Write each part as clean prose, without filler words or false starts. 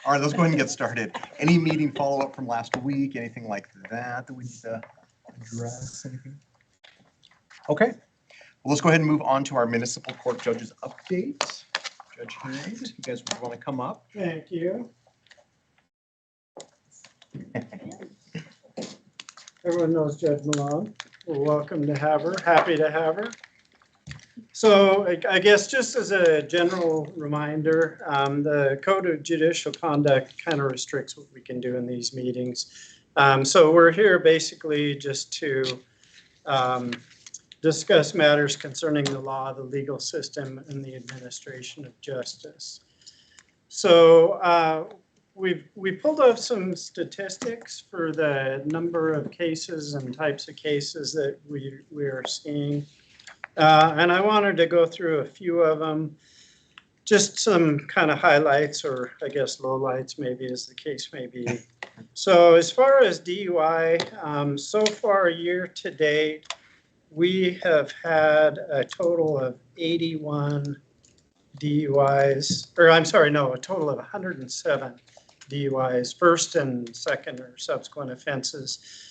All right, let's go ahead and get started. Any meeting follow-up from last week, anything like that we need to address? Anything? Okay, well, let's go ahead and move on to our municipal court judges update. Judge Hines, you guys want to come up? Thank you. Everyone knows Judge Malone. We're welcome to have her, happy to have her. So I guess just as a general reminder, the Code of Judicial Conduct kind of restricts what we can do in these meetings. So we're here basically just to discuss matters concerning the law, the legal system, and the administration of justice. So we pulled up some statistics for the number of cases and types of cases that we are seeing. And I wanted to go through a few of them, just some kind of highlights, or I guess lowlights maybe as the case may be. So as far as DUI, so far year to date, we have had a total of 81 DUIs, or I'm sorry, no, a total of 107 DUIs, first and second or subsequent offenses.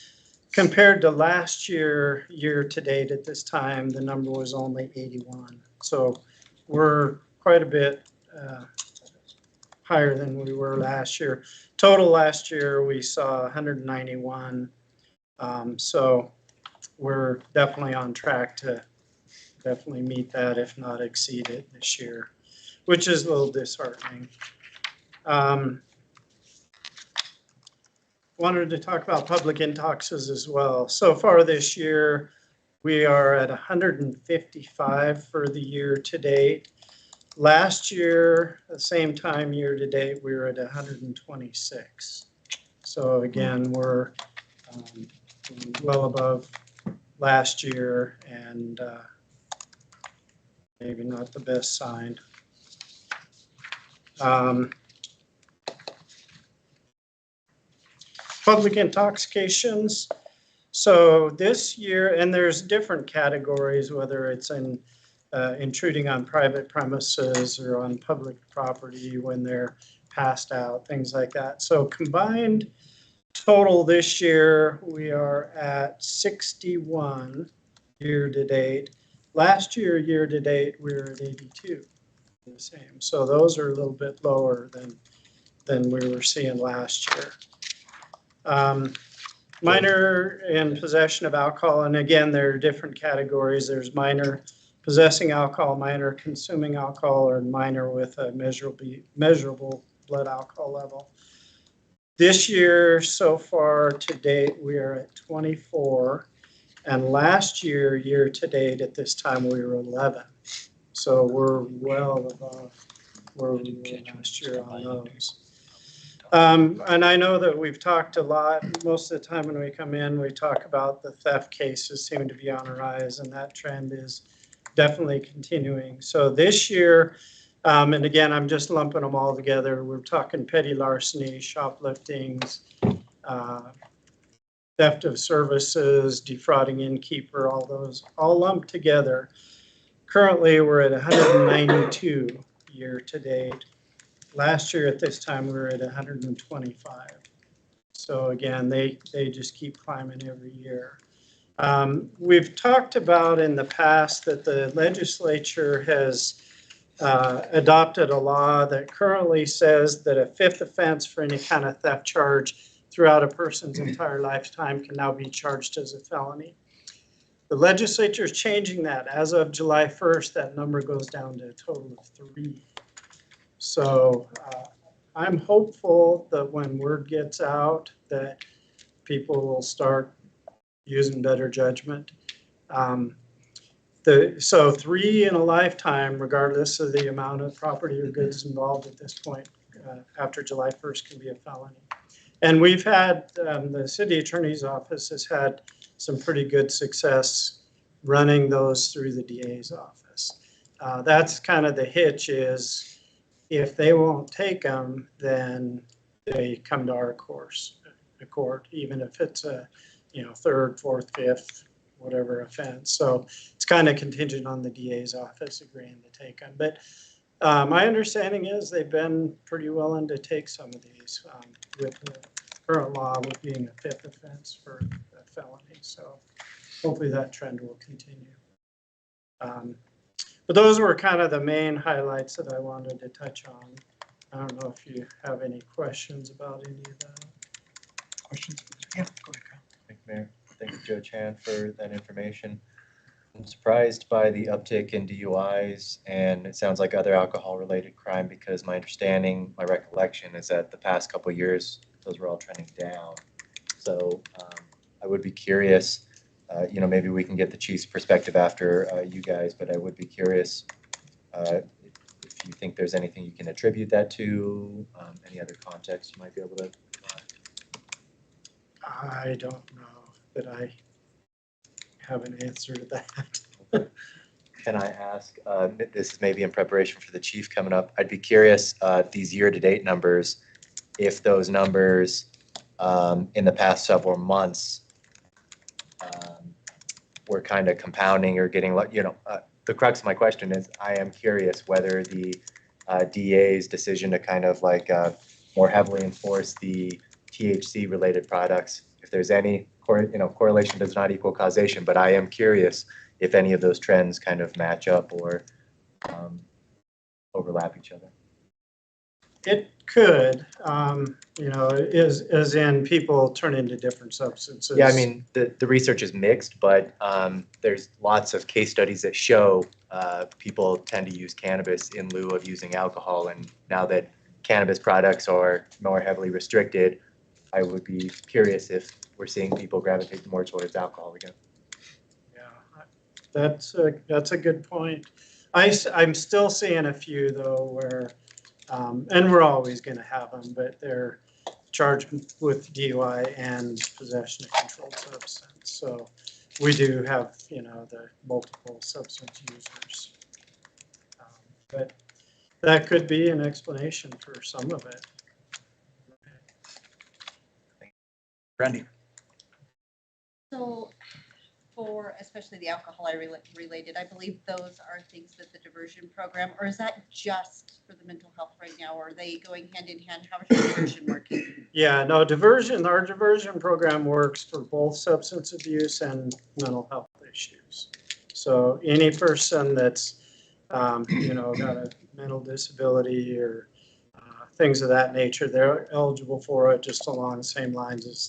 Compared to last year, year to date at this time, the number was only 81. So we're quite a bit higher than we were last year. Total last year, we saw 191. So we're definitely on track to definitely meet that, if not exceed it this year, which is a little disheartening. Wanted to talk about public intoxes as well. So far this year, we are at 155 for the year to date. Last year, the same time year to date, we were at 126. So again, we're well above last year, and maybe not the best sign. Public intoxications. So this year, and there's different categories, whether it's in intruding on private premises or on public property when they're passed out, things like that. So combined total this year, we are at 61 year to date. Last year, year to date, we were at 82, the same. So those are a little bit lower than we were seeing last year. Minor in possession of alcohol, and again, there are different categories. There's minor possessing alcohol, minor consuming alcohol, or minor with a measurable blood alcohol level. This year, so far to date, we are at 24, and last year, year to date, at this time, we were 11. So we're well above where we were last year on those. And I know that we've talked a lot. Most of the time when we come in, we talk about the theft cases seem to be on a rise, and that trend is definitely continuing. So this year, and again, I'm just lumping them all together. We're talking petty larceny, shopliftings, theft of services, defrauding innkeeper, all those, all lumped together. Currently, we're at 192 year to date. Last year at this time, we were at 125. So again, they just keep climbing every year. We've talked about in the past that the legislature has adopted a law that currently says that a fifth offense for any kind of theft charge throughout a person's entire lifetime can now be charged as a felony. The legislature is changing that. As of July 1st, that number goes down to a total of 3. So I'm hopeful that when word gets out that people will start using better judgment. So 3 in a lifetime, regardless of the amount of property or goods involved at this point, after July 1st can be a felony. And we've had, the city attorney's office has had some pretty good success running those through the DA's office. That's kind of the hitch is, if they won't take them, then they come to our court, even if it's a, third, fourth, fifth, whatever offense. So it's kind of contingent on the DA's office agreeing to take them. But My understanding is they've been pretty willing to take some of these, with the current law with being a fifth offense for a felony. So hopefully that trend will continue. But those were kind of the main highlights that I wanted to touch on. I don't know if you have any questions about any of that. Questions? Yeah, go ahead, Kyle. Thank you, Mayor. Thank you, Joe Chan, for that information. I'm surprised by the uptick in DUIs, and it sounds like other alcohol-related crime, because my understanding, my recollection is that the past couple of years, those were all trending down. So I would be curious, maybe we can get the chief's perspective after you guys, but I would be curious if you think there's anything you can attribute that to, any other context you might be able to provide. I don't know that I have an answer to that. Can I ask, this is maybe in preparation for the chief coming up, I'd be curious, these year-to-date numbers, if those numbers in the past several months were kind of compounding or getting, the crux of my question is, I am curious whether the DA's decision to kind of more heavily enforce the THC-related products, if there's any, correlation does not equal causation, but I am curious if any of those trends kind of match up or overlap each other. It could, as in people turn into different substances. Yeah, I mean, the research is mixed, but there's lots of case studies that show people tend to use cannabis in lieu of using alcohol. And now that cannabis products are more heavily restricted, I would be curious if we're seeing people gravitate more towards alcohol again. Yeah, that's a good point. I'm still seeing a few though where, and we're always going to have them, but they're charged with DUI and possession of controlled substance. So we do have, the multiple substance users. But that could be an explanation for some of it. Brandy. So for especially the alcohol related, I believe those are things that the diversion program, or is that just for the mental health right now? Or are they going hand in hand? How is the diversion working? Yeah, no, our diversion program works for both substance abuse and mental health issues. So any person that's, got a mental disability or things of that nature, they're eligible for it just along the same lines as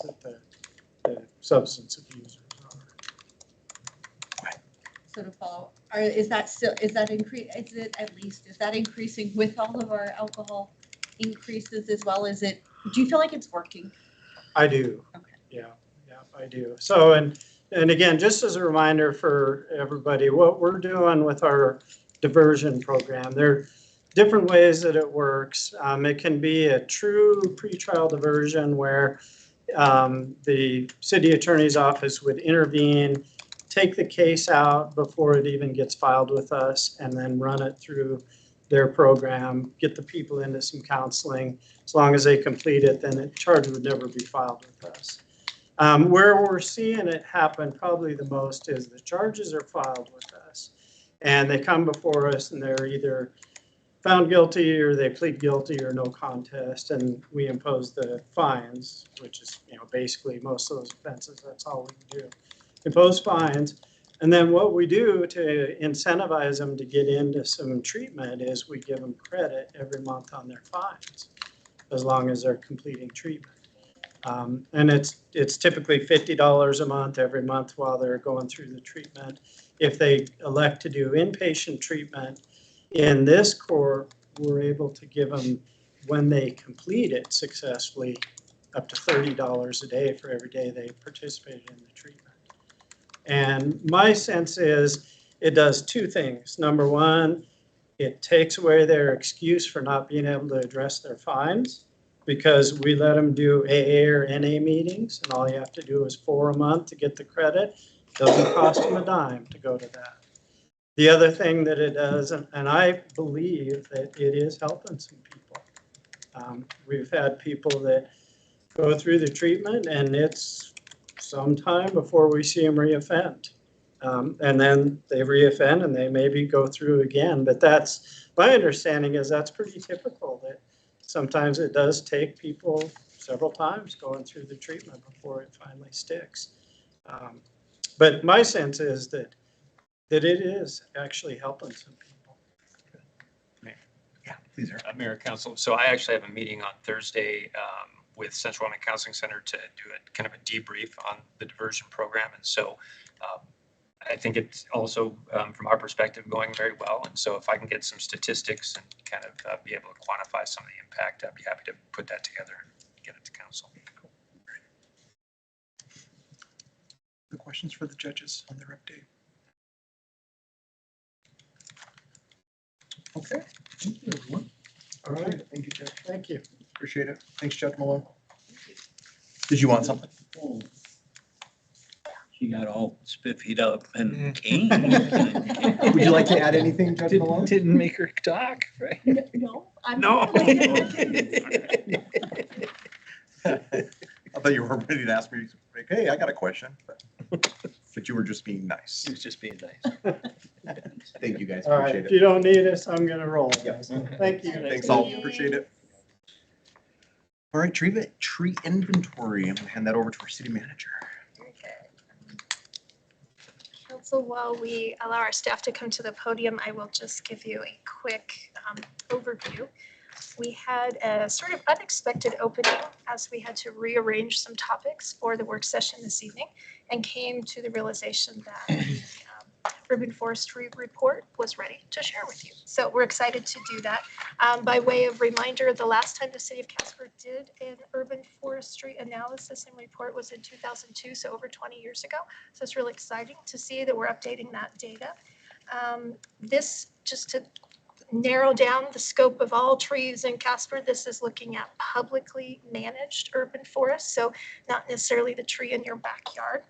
the substance abusers are. So to follow, is that increasing with all of our alcohol increases as well? Do you feel like it's working? I do. Okay. Yeah, I do. So, and again, just as a reminder for everybody, what we're doing with our diversion program, there are different ways that it works. It can be a true pretrial diversion where the city attorney's office would intervene, take the case out before it even gets filed with us, and then run it through their program, get the people into some counseling. As long as they complete it, then the charge would never be filed with us. Where we're seeing it happen probably the most is the charges are filed with us, and they come before us, and they're either found guilty or they plead guilty or no contest, and we impose the fines, which is basically most of those offenses. That's all we do, impose fines. And then what we do to incentivize them to get into some treatment is we give them credit every month on their fines, as long as they're completing treatment. And it's typically $50 a month every month while they're going through the treatment. If they elect to do inpatient treatment, in this court, we're able to give them, when they complete it successfully, up to $30 a day for every day they participated in the treatment. And my sense is it does two things. Number one, it takes away their excuse for not being able to address their fines, because we let them do AA or NA meetings, and all you have to do is 4 a month to get the credit. Doesn't cost them a dime to go to that. The other thing that it does, and I believe that it is helping some people. We've had people that go through the treatment, and it's some time before we see them reoffend. And then they reoffend, and they maybe go through again. But that's my understanding is that's pretty typical, that sometimes it does take people several times going through the treatment before it finally sticks. But my sense is that it is actually helping some people. Yeah, please, sir. Mayor Council. So I actually have a meeting on Thursday with Central Wyoming Counseling Center to do a kind of a debrief on the diversion program. And so I think it's also, from our perspective, going very well. And so if I can get some statistics and kind of be able to quantify some of the impact, I'd be happy to put that together and get it to council. The questions for the judges on their update. Okay, thank you, everyone. All right, Thank you, Judge. thank you. Appreciate it. Thanks, Judge Malone. Did you want something? She got all spiffied up and came. Would you like to add anything, Judge Malone? Didn't make her talk, right? No, I'm. No. I thought you were ready to ask me, like, hey, I got a question. But you were just being nice. She was just being nice. Thank you, guys. All right, Appreciate if it. you don't need us, I'm gonna roll. Yep. Thank you. Thanks all. Appreciate it. All right, tree inventory. I'm gonna hand that over to our city manager. Council, while we allow our staff to come to the podium, I will just give you a quick overview. We had a sort of unexpected opening as we had to rearrange some topics for the work session this evening and came to the realization that the urban forestry report was ready to share with you. So we're excited to do that. By way of reminder, the last time the city of Casper did an urban forestry analysis and report was in 2002, so over 20 years ago. So it's really exciting to see that we're updating that data. This, just to narrow down the scope of all trees in Casper, this is looking at publicly managed urban forests, so not necessarily the tree in your backyard,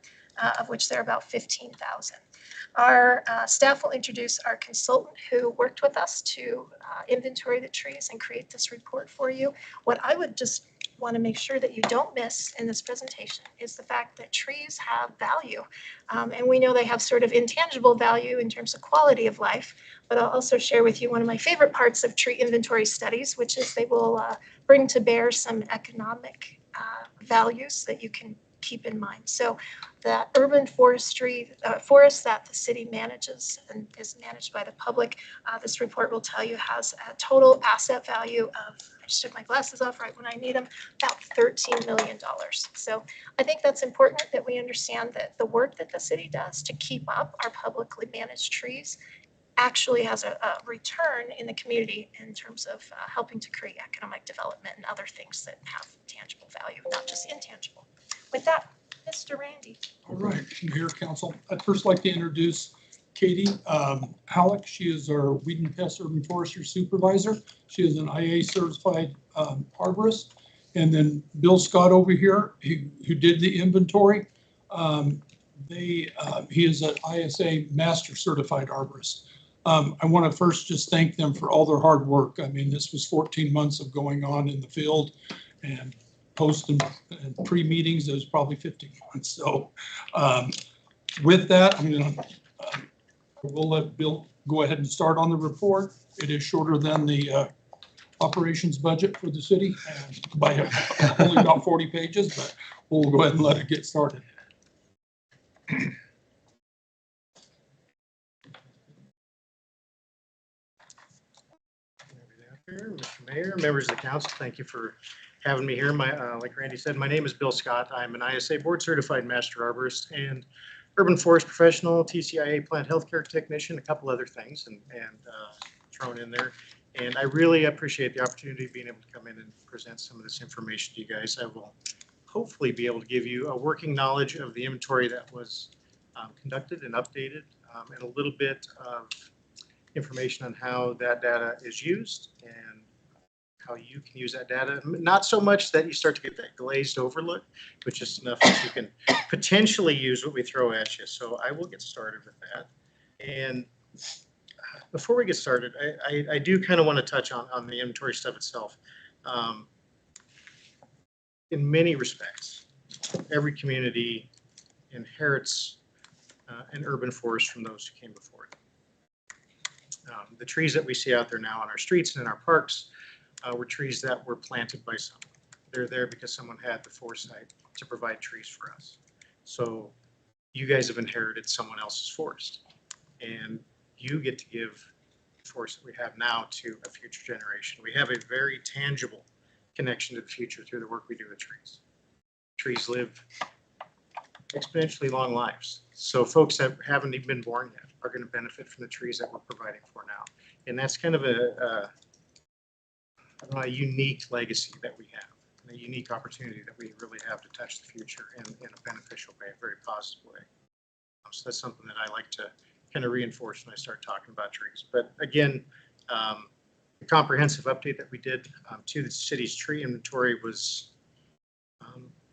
of which there are about 15,000. Our staff will introduce our consultant who worked with us to inventory the trees and create this report for you. What I would just want to make sure that you don't miss in this presentation is the fact that trees have value. And we know they have sort of intangible value in terms of quality of life, but I'll also share with you one of my favorite parts of tree inventory studies, which is they will bring to bear some economic values that you can keep in mind. So the urban forestry, forest that the city manages and is managed by the public, this report will tell you has a total asset value of, I just took my glasses off right when I need them, about $13 million. So I think that's important that we understand that the work that the city does to keep up our publicly managed trees actually has a return in the community in terms of helping to create economic development and other things that have tangible value, not just intangible. With that, Mr. Randy. All right, Mayor, Council. I'd first like to introduce Katie Halleck. She is our Weed and Pest Urban Forestry Supervisor. She is an IA certified arborist. And then Bill Scott over here, who did the inventory. He is an ISA Master Certified Arborist. I want to first just thank them for all their hard work. I mean, this was 14 months of going on in the field and post and pre-meetings, it was probably 15 months. So with that, we'll let Bill go ahead and start on the report. It is shorter than the operations budget for the city by only about 40 pages, but we'll go ahead and let it get started. Mr. Mayor, members of the council, thank you for having me here. Like Randy said, my name is Bill Scott. I'm an ISA board certified master arborist and urban forest professional, TCIA plant healthcare technician, a couple other things and thrown in there. And I really appreciate the opportunity of being able to come in and present some of this information to you guys. I will hopefully be able to give you a working knowledge of the inventory that was conducted and updated, and a little bit of information on how that data is used and how you can use that data. Not so much that you start to get that glazed over look, but just enough that you can potentially use what we throw at you. So I will get started with that. And before we get started, I do kind of want to touch on the inventory stuff itself. In many respects, every community inherits an urban forest from those who came before it. The trees that we see out there now on our streets and in our parks were trees that were planted by someone. They're there because someone had the foresight to provide trees for us. So you guys have inherited someone else's forest, and you get to give the forest that we have now to a future generation. We have a very tangible connection to the future through the work we do with trees. Trees live exponentially long lives. So folks that haven't even been born yet are going to benefit from the trees that we're providing for now. And that's kind of a unique legacy that we have, and a unique opportunity that we really have to touch the future in a beneficial way, a very positive way. So that's something that I like to kind of reinforce when I start talking about trees. But again, the comprehensive update that we did to the city's tree inventory was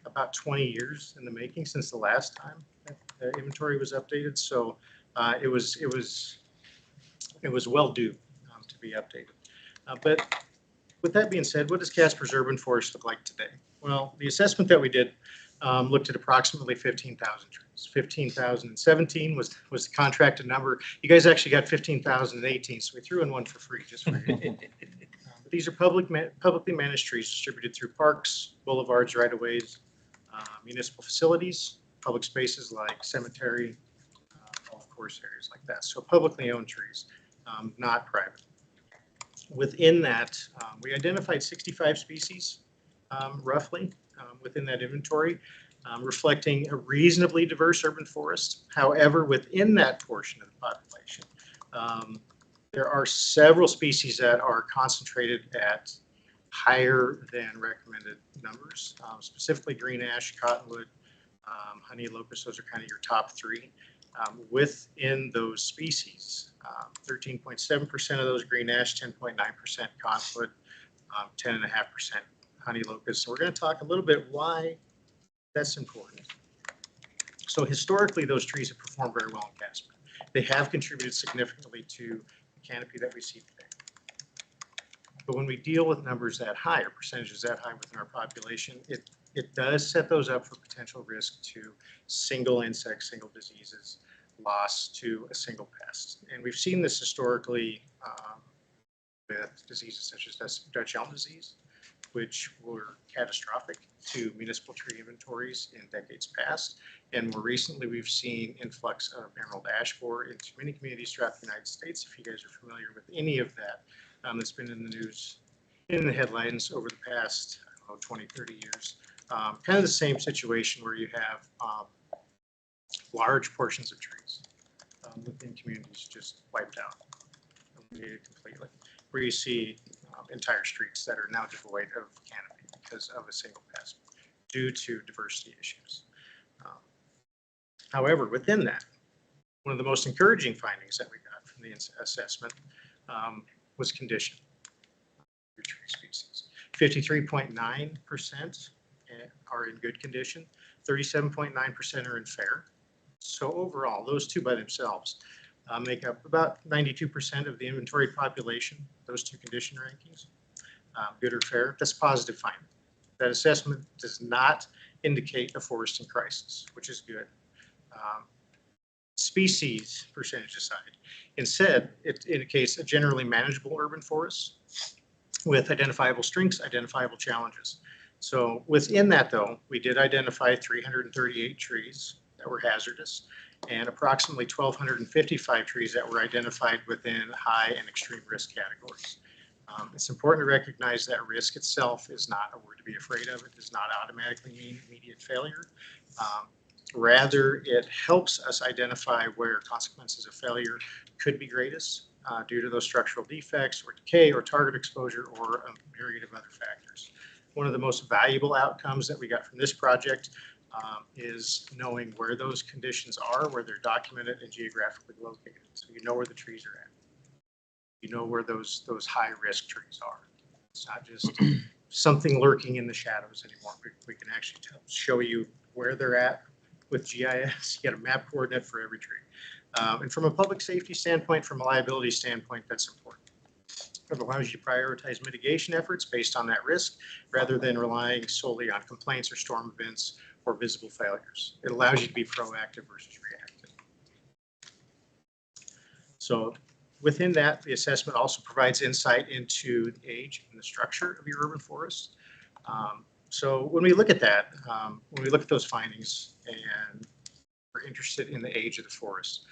about 20 years in the making since the last time that the inventory was updated. So it was well due to be updated. But with that being said, what does Casper's urban forest look like today? Well, the assessment that we did looked at approximately 15,000 trees. 15,017 was the contracted number. You guys actually got 15,018, so we threw in one for free just for you. These are publicly managed trees distributed through parks, boulevards, right-of-ways, municipal facilities, public spaces like cemetery, golf course areas like that. So publicly owned trees, not private. Within that, we identified 65 species, roughly, within that inventory, reflecting a reasonably diverse urban forest. However, within that portion of the population, there are several species that are concentrated at higher than recommended numbers, specifically green ash, cottonwood, honey locust. Those are kind of your top three. Within those species, 13.7% of those green ash, 10.9% cottonwood, 10.5% honey locust. So we're going to talk a little bit why that's important. So historically, those trees have performed very well in Casper. They have contributed significantly to the canopy that we see today. But when we deal with numbers that high, or percentages that high within our population, it does set those up for potential risk to single insects, single diseases, loss to a single pest. And we've seen this historically with diseases such as Dutch elm disease, which were catastrophic to municipal tree inventories in decades past. And more recently, we've seen influx of emerald ash borer into many communities throughout the United States. If you guys are familiar with any of that, that's been in the news, in the headlines over the past, I don't know, 20, 30 years. Kind of the same situation where you have large portions of trees within communities just wiped out, eliminated completely, where you see entire streets that are now devoid of canopy because of a single pest due to diversity issues. However, within that, one of the most encouraging findings that we got from the assessment was condition of tree species. 53.9% are in good condition, 37.9% are in fair. So overall, those two by themselves make up about 92% of the inventory population, those two condition rankings, good or fair. That's a positive finding. That assessment does not indicate a forest in crisis, which is good. Species percentage aside, instead, it indicates a generally manageable urban forest with identifiable strengths, identifiable challenges. So within that, though, we did identify 338 trees that were hazardous and approximately 1,255 trees that were identified within high and extreme risk categories. It's important to recognize that risk itself is not a word to be afraid of. It does not automatically mean immediate failure. Rather, it helps us identify where consequences of failure could be greatest due to those structural defects or decay or target exposure or a myriad of other factors. One of the most valuable outcomes that we got from this project is knowing where those conditions are, where they're documented and geographically located. So you know where the trees are at. You know where those high risk trees are. It's not just something lurking in the shadows anymore. We can actually show you where they're at with GIS. You get a map coordinate for every tree. And from a public safety standpoint, from a liability standpoint, that's important. It allows you to prioritize mitigation efforts based on that risk rather than relying solely on complaints or storm events or visible failures. It allows you to be proactive versus reactive. So Within that, the assessment also provides insight into the age and the structure of your urban forest. So when we look at that, when we look at those findings and we're interested in the age of the forest,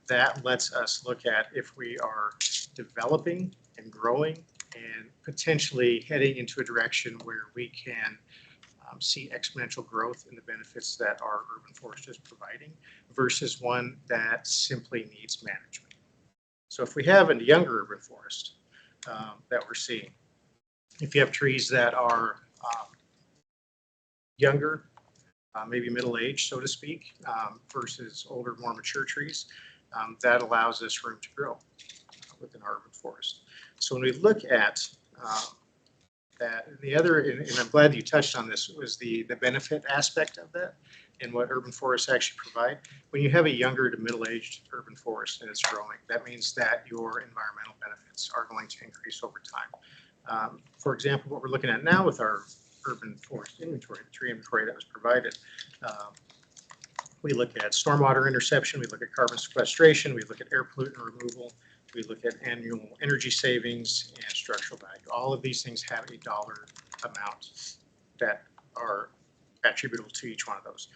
that lets us look at if we are developing and growing and potentially heading into a direction where we can see exponential growth in the benefits that our urban forest is providing versus one that simply needs management. So if we have a younger urban forest that we're seeing, if you have trees that are younger, maybe middle-aged, so to speak, versus older, more mature trees, that allows us room to grow within our urban forest. So when we look at that, the other, and I'm glad you touched on this, was the benefit aspect of that and what urban forests actually provide. When you have a younger to middle-aged urban forest and it's growing, that means that your environmental benefits are going to increase over time. For example, what we're looking at now with our urban forest inventory, the tree inventory that was provided, we look at stormwater interception, we look at carbon sequestration, we look at air pollutant removal, we look at annual energy savings and structural value. All of these things have a dollar amount that are attributable to each one of those.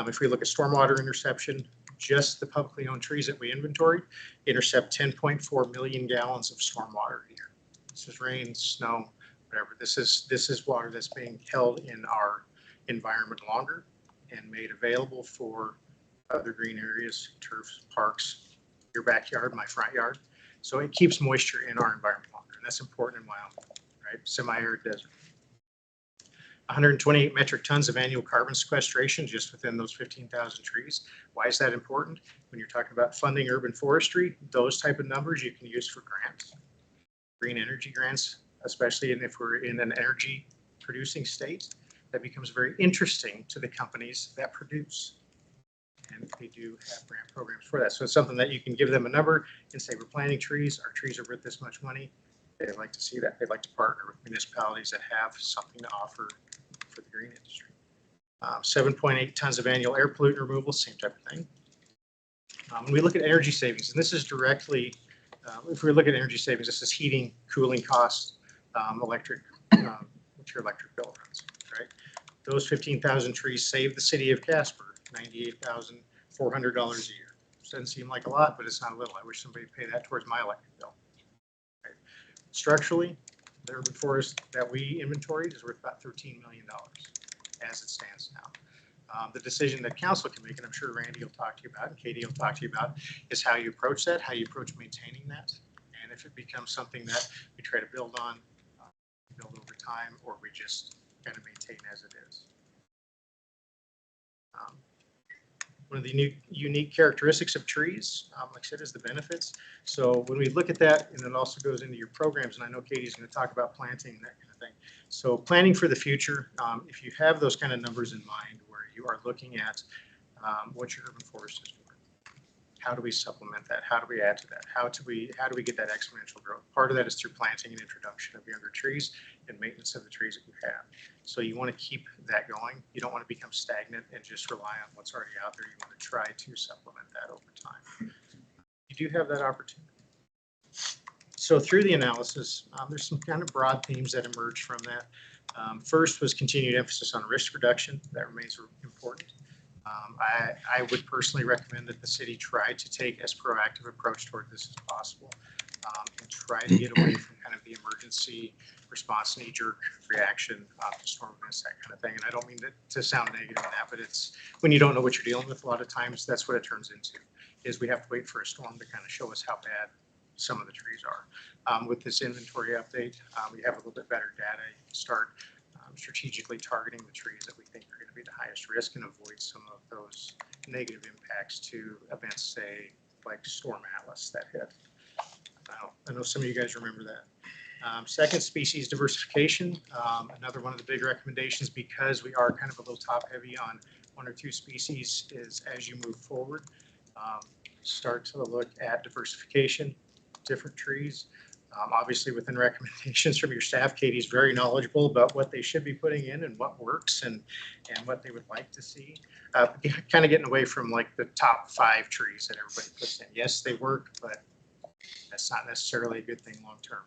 If we look at stormwater interception, just the publicly owned trees that we inventoried intercept 10.4 million gallons of stormwater a year. This is rain, snow, whatever. This is water that's being held in our environment longer and made available for other green areas, turfs, parks, your backyard, my front yard. So it keeps moisture in our environment longer, and that's important in Wyoming, right? Semi-arid desert. 128 metric tons of annual carbon sequestration just within those 15,000 trees. Why is that important? When you're talking about funding urban forestry, those type of numbers you can use for grants, green energy grants, especially if we're in an energy producing state. That becomes very interesting to the companies that produce. And they do have grant programs for that. So it's something that you can give them a number and say, we're planting trees, our trees are worth this much money. They'd like to see that. They'd like to partner with municipalities that have something to offer for the green industry. 7.8 tons of annual air pollutant removal, same type of thing. When we look at energy savings, and this is directly, if we look at energy savings, this is heating, cooling costs, electric, what your electric bill runs, right? Those 15,000 trees saved the city of Casper $98,400 a year. Doesn't seem like a lot, but it's not a little. I wish somebody would pay that towards my electric bill. Right. Structurally, the urban forest that we inventoried is worth about $13 million as it stands now. The decision that council can make, and I'm sure Randy will talk to you about, and Katie will talk to you about, is how you approach that, how you approach maintaining that, and if it becomes something that we try to build on, build over time, or we just kind of maintain as it is. One of the unique characteristics of trees, like I said, is the benefits. So when we look at that, and it also goes into your programs, and I know Katie's going to talk about planting and that kind of thing. So planning for the future, if you have those kind of numbers in mind where you are looking at what your urban forest is doing, how do we supplement that? How do we add to that? How do we get that exponential growth? Part of that is through planting and introduction of younger trees and maintenance of the trees that you have. So you want to keep that going. You don't want to become stagnant and just rely on what's already out there. You want to try to supplement that over time. You do have that opportunity. So through the analysis, there's some kind of broad themes that emerged from that. First was continued emphasis on risk reduction. That remains important. I would personally recommend that the city try to take as proactive approach toward this as possible and try to get away from kind of the emergency response, knee-jerk reaction to storm events, that kind of thing. And I don't mean to sound negative in that, but it's when you don't know what you're dealing with, a lot of times that's what it turns into, is we have to wait for a storm to kind of show us how bad some of the trees are. With this inventory update, we have a little bit better data. You can start strategically targeting the trees that we think are going to be the highest risk and avoid some of those negative impacts to events, say, like Storm Atlas that hit. I know some of you guys remember that. Second, species diversification. Another one of the big recommendations, because we are kind of a little top heavy on one or two species, is as you move forward, start to look at diversification, different trees. Obviously, within recommendations from your staff, Katie's very knowledgeable about what they should be putting in and what works and what they would like to see. Kind of getting away from like the top 5 trees that everybody puts in. Yes, they work, but That's not necessarily a good thing long-term.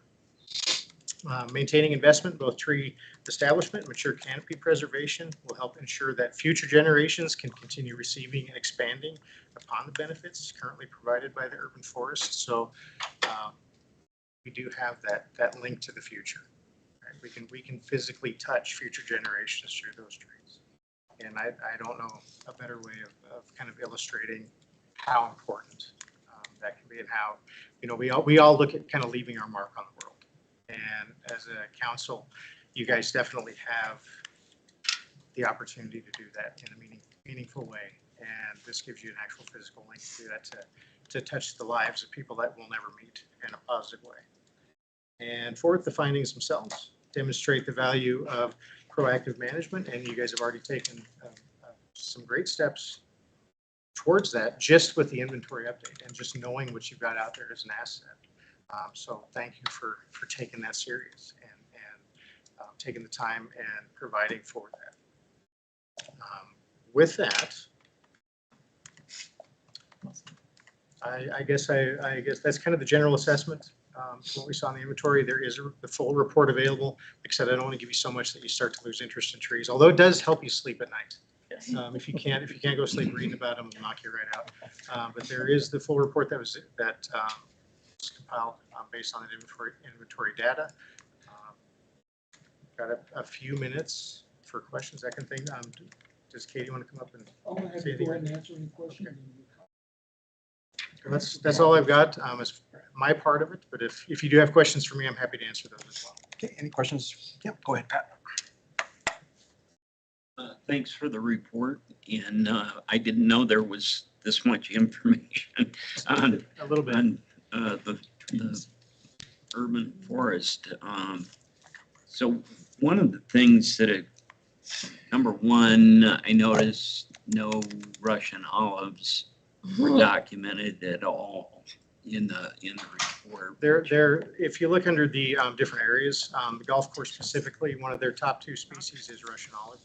Maintaining investment, both tree establishment, mature canopy preservation will help ensure that future generations can continue receiving and expanding upon the benefits currently provided by the urban forest. So we do have that link to the future. Right? We can physically touch future generations through those trees. And I don't know a better way of kind of illustrating how important that can be, and how, you know, we all look at kind of leaving our mark on the world. And as a council, you guys definitely have the opportunity to do that in a meaningful way. And this gives you an actual physical link to do that, to touch the lives of people that we'll never meet in a positive way. And fourth, the findings themselves demonstrate the value of proactive management. And you guys have already taken some great steps towards that, just with the inventory update and just knowing what you've got out there as an asset. So thank you for taking that serious and taking the time and providing for that. With that, I guess that's kind of the general assessment. What we saw in the inventory, there is the full report available. Like I said, I don't want to give you so much that you start to lose interest in trees, although it does help you sleep at night. If you can't go sleep reading about them, it'll knock you right out. But there is the full report that was compiled based on the inventory data. Got a few minutes for questions, that kind of thing. Does Katie want to come up and I'm gonna have say you go ahead anything? and answer any questions. That's all I've got as my part of it. But if you do have questions for me, I'm happy to answer those as well. Okay, any questions? Yep, go ahead, Pat. Thanks for the report, and I didn't know there was this much information on A little bit. the urban forest. So one of the things that, number one, I noticed no Russian olives were documented at all in the report. They're if you look under the different areas, the golf course specifically, one of their top 2 species is Russian olive.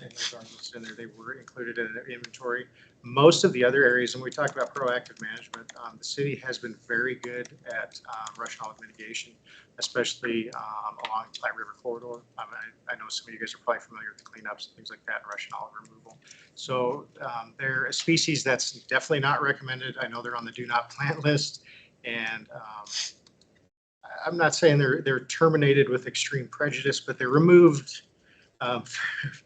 And those are listed in there. They were included in an inventory. Most of the other areas, and we talked about proactive management, the city has been very good at Russian olive mitigation, especially along the Platte River corridor. I know some of you guys are probably familiar with the cleanups and things like that, and Russian olive removal. So they're a species that's definitely not recommended. I know they're on the do not plant list, and I'm not saying they're terminated with extreme prejudice, but they're removed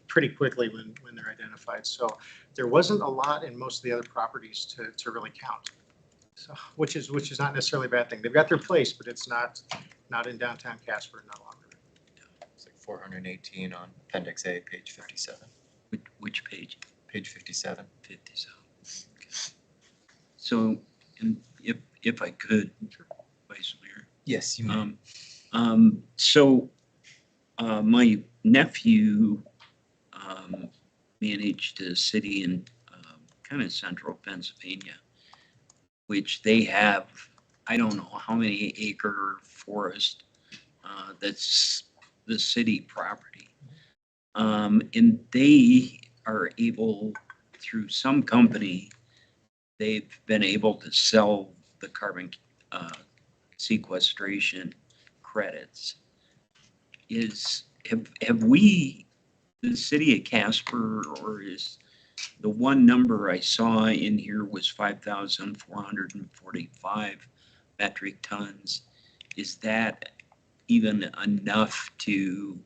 pretty quickly when they're identified. So there wasn't a lot in most of the other properties to really count. So which is not necessarily a bad thing. They've got their place, but it's not in downtown Casper, not along the river. It's like 418 on Appendix A, page 57. Which page? Page 57. 57. Okay. So, and if I could, Vice Mayor. Yes, you may. My nephew managed a city in kind of central Pennsylvania, which they have, I don't know how many acre forest that's the city property. And they are able, through some company, they've been able to sell the carbon sequestration credits. Have we, the city of Casper, or is the one number I saw in here was 5,445 metric tons? Is that even enough to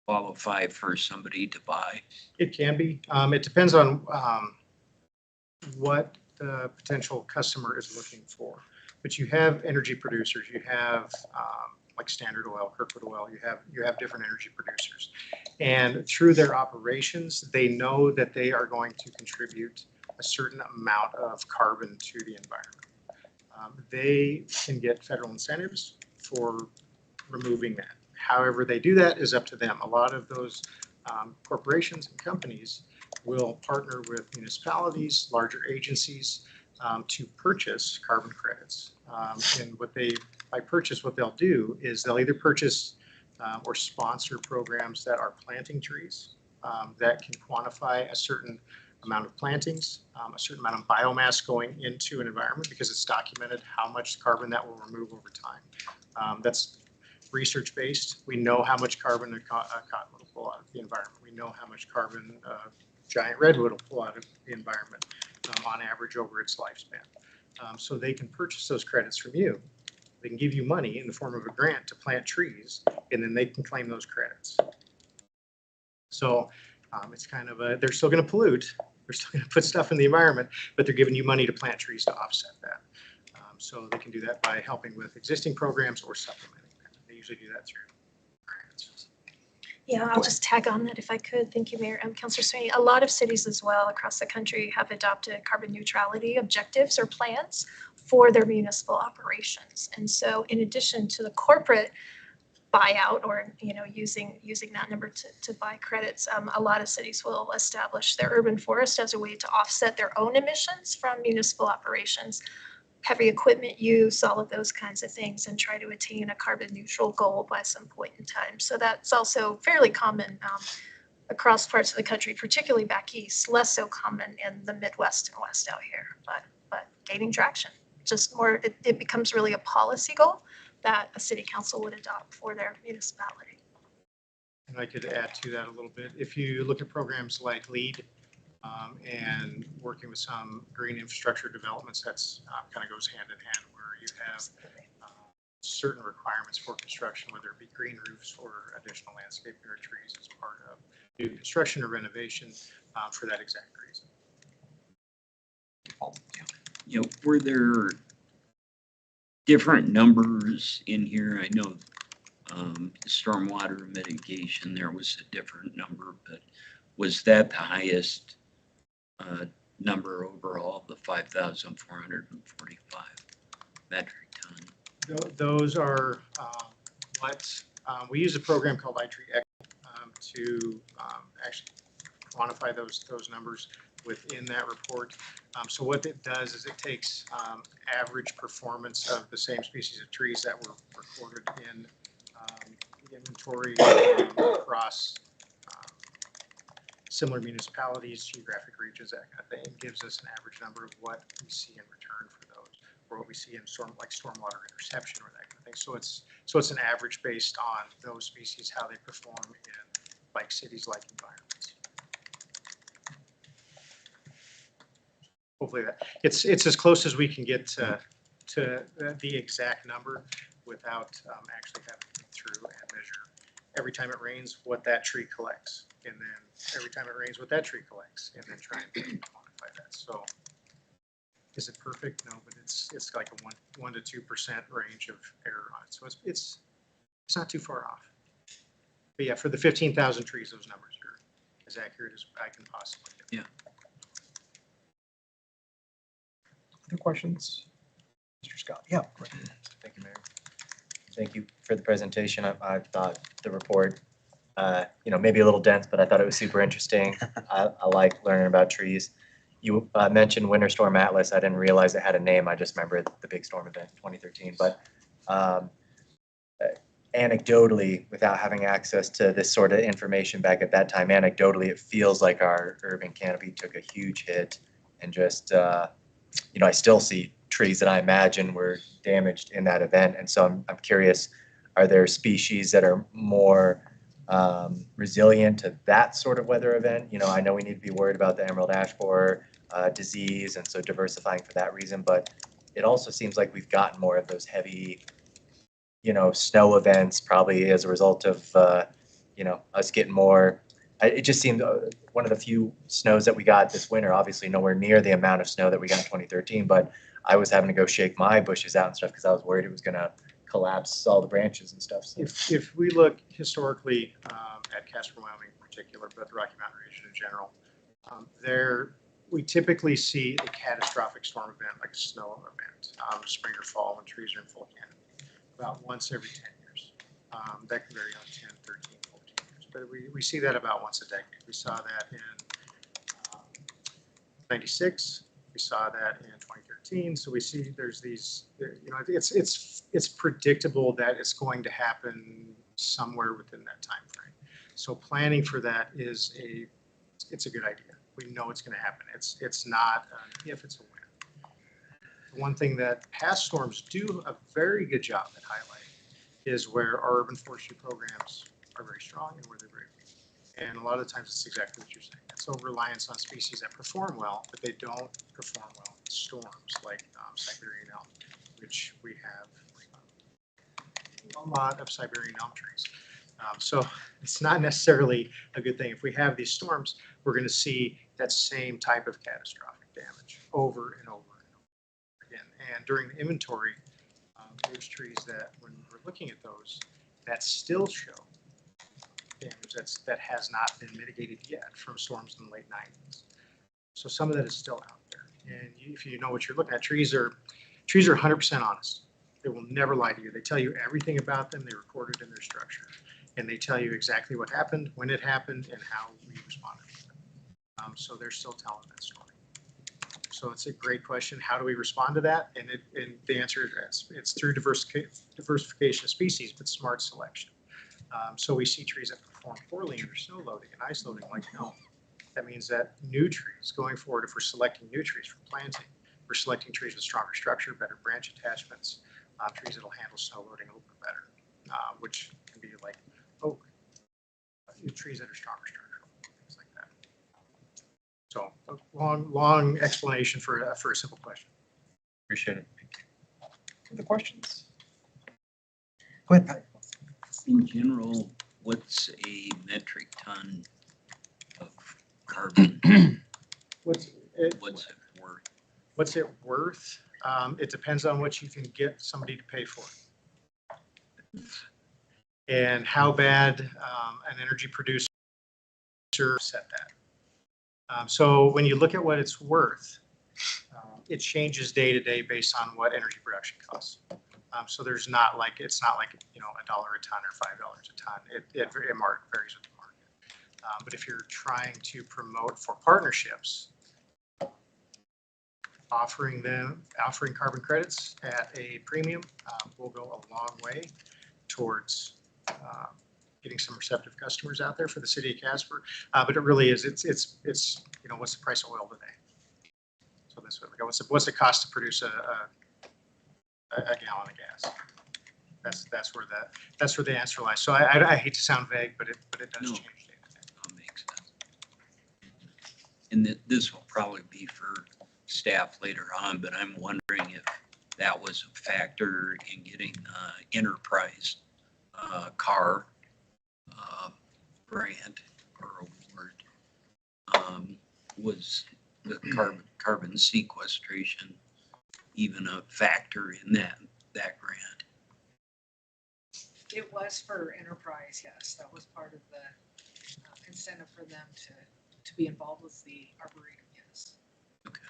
qualify for somebody to buy? It can be. It depends on what the potential customer is looking for. But you have energy producers. You have like Standard Oil, Kirkwood Oil. You have different energy producers, and through their operations, they know that they are going to contribute a certain amount of carbon to the environment. They can get federal incentives for removing that. However they do that is up to them. A lot of those corporations and companies will partner with municipalities, larger agencies, to purchase carbon credits. And by purchase, what they'll do is they'll either purchase or sponsor programs that are planting trees that can quantify a certain amount of plantings, a certain amount of biomass going into an environment because it's documented how much carbon that will remove over time. That's research-based. We know how much carbon a cottonwood will pull out of the environment. We know how much carbon giant redwood will pull out of the environment on average over its lifespan. So they can purchase those credits from you. They can give you money in the form of a grant to plant trees, and then they can claim those credits. So it's kind of they're still going to pollute. They're still going to put stuff in the environment, but they're giving you money to plant trees to offset that. So they can do that by helping with existing programs or supplementing them. They usually do that through grants. Yeah, I'll just tag on that if I could. Thank you, Mayor. Councilor Sweeney. A lot of cities as well across the country have adopted carbon neutrality objectives or plans for their municipal operations. And so in addition to the corporate buyout or, using that number to buy credits, a lot of cities will establish their urban forest as a way to offset their own emissions from municipal operations, heavy equipment use, all of those kinds of things, and try to attain a carbon neutral goal by some point in time. So that's also fairly common across parts of the country, particularly back east, less so common in the Midwest and West out here, but gaining traction. Just more, it becomes really a policy goal that a city council would adopt for their municipality. And I could add to that a little bit. If you look at programs like LEAD and working with some green infrastructure developments, that's kind of goes hand in hand where you have certain requirements for construction, whether it be green roofs or additional landscaping or trees as part of new construction or renovation for that exact reason. Were there different numbers in here? I know stormwater mitigation, there was a different number, but was that the highest number overall, the 5,445 metric ton? Those are what we use a program called iTree to actually quantify those numbers within that report. So what it does is it takes average performance of the same species of trees that were recorded in the inventory across similar municipalities, geographic regions, that kind of thing. It gives us an average number of what we see in return for those, or what we see in stormwater interception or that kind of thing. So it's an average based on those species, how they perform in cities-like environments. Hopefully that it's as close as we can get to the exact number without actually having to go through and measure every time it rains what that tree collects, and then every time it rains what that tree collects, and then try and quantify that. So is it perfect? No, but it's like a 1 to 2% range of error on it. So it's not too far off. But yeah, for the 15,000 trees, those numbers are as accurate as I can possibly get. Yeah. Other questions? Mr. Scott? Yeah. Thank you, Mayor. Thank you for the presentation. I thought the report, maybe a little dense, but I thought it was super interesting. I like learning about trees. You mentioned Winter Storm Atlas. I didn't realize it had a name. I just remember the big storm event in 2013. But anecdotally, without having access to this sort of information back at that time, anecdotally, it feels like our urban canopy took a huge hit, and just, I still see trees that I imagine were damaged in that event. And so I'm curious, are there species that are more resilient to that sort of weather event? I know we need to be worried about the emerald ash borer disease, and so diversifying for that reason, but it also seems like we've gotten more of those heavy snow events, probably as a result of, us getting more. It just seemed one of the few snows that we got this winter, obviously nowhere near the amount of snow that we got in 2013, but I was having to go shake my bushes out and stuff because I was worried it was going to collapse all the branches and stuff. So. If we look historically at Casper, Wyoming in particular, but the Rocky Mountain region in general, we typically see a catastrophic storm event like a snow event, spring or fall when trees are in full canopy, about once every 10 years. That can vary on 10, 13, 14 years, but we see that about once a decade. We saw that in 96. We saw that in 2013. So we see there's these, it's predictable that it's going to happen somewhere within that time frame. So planning for that it's a good idea. We know it's going to happen. It's not if, it's a when. One thing that past storms do a very good job at highlighting is where our urban forestry programs are very strong and where they're very weak. And a lot of times it's exactly what you're saying. It's over reliance on species that perform well, but they don't perform well in storms like Siberian elm, which we have a lot of Siberian elm trees. So it's not necessarily a good thing. If we have these storms, we're going to see that same type of catastrophic damage over and over and over again. And during the inventory, there's trees that when we're looking at those, that still show damage that has not been mitigated yet from storms in the late 90s. So some of that is still out there. And if you know what you're looking at, trees are 100% honest. They will never lie to you. They tell you everything about them. They record it in their structure. And they tell you exactly what happened, when it happened, and how we responded to it. So they're still telling that story. So it's a great question. How do we respond to that? And the answer is it's through diversification of species, but smart selection. So we see trees that perform poorly under snow loading and ice loading like elm. That means that new trees, going forward, if we're selecting new trees for planting, we're selecting trees with stronger structure, better branch attachments, trees that will handle snow loading a little bit better, which can be like oak, trees that are stronger structural, things like that. So a long explanation for a simple question. Appreciate it. Other questions? Go ahead, Pat. In general, what's a metric ton of carbon? What's it What's it worth? What's it worth? It depends on what you can get somebody to pay for it. And how bad an energy producer set that. So when you look at what it's worth, it changes day to day based on what energy production costs. So there's not like, it's not like, $1 a ton or $5 a ton. It varies with the market. But if you're trying to promote for partnerships, offering carbon credits at a premium will go a long way towards getting some receptive customers out there for the city of Casper. But it really is, it's what's the price of oil today? So that's what we go. What's the cost to produce a gallon of gas? That's where the answer lies. So I hate to sound vague, but it does No. change day to day. That makes sense. And this will probably be for staff later on, but I'm wondering if that was a factor in getting enterprise car grant or award. Was the carbon sequestration even a factor in that grant? It was for enterprise, yes. That was part of the incentive for them to be involved with the Arboretum, yes. Okay.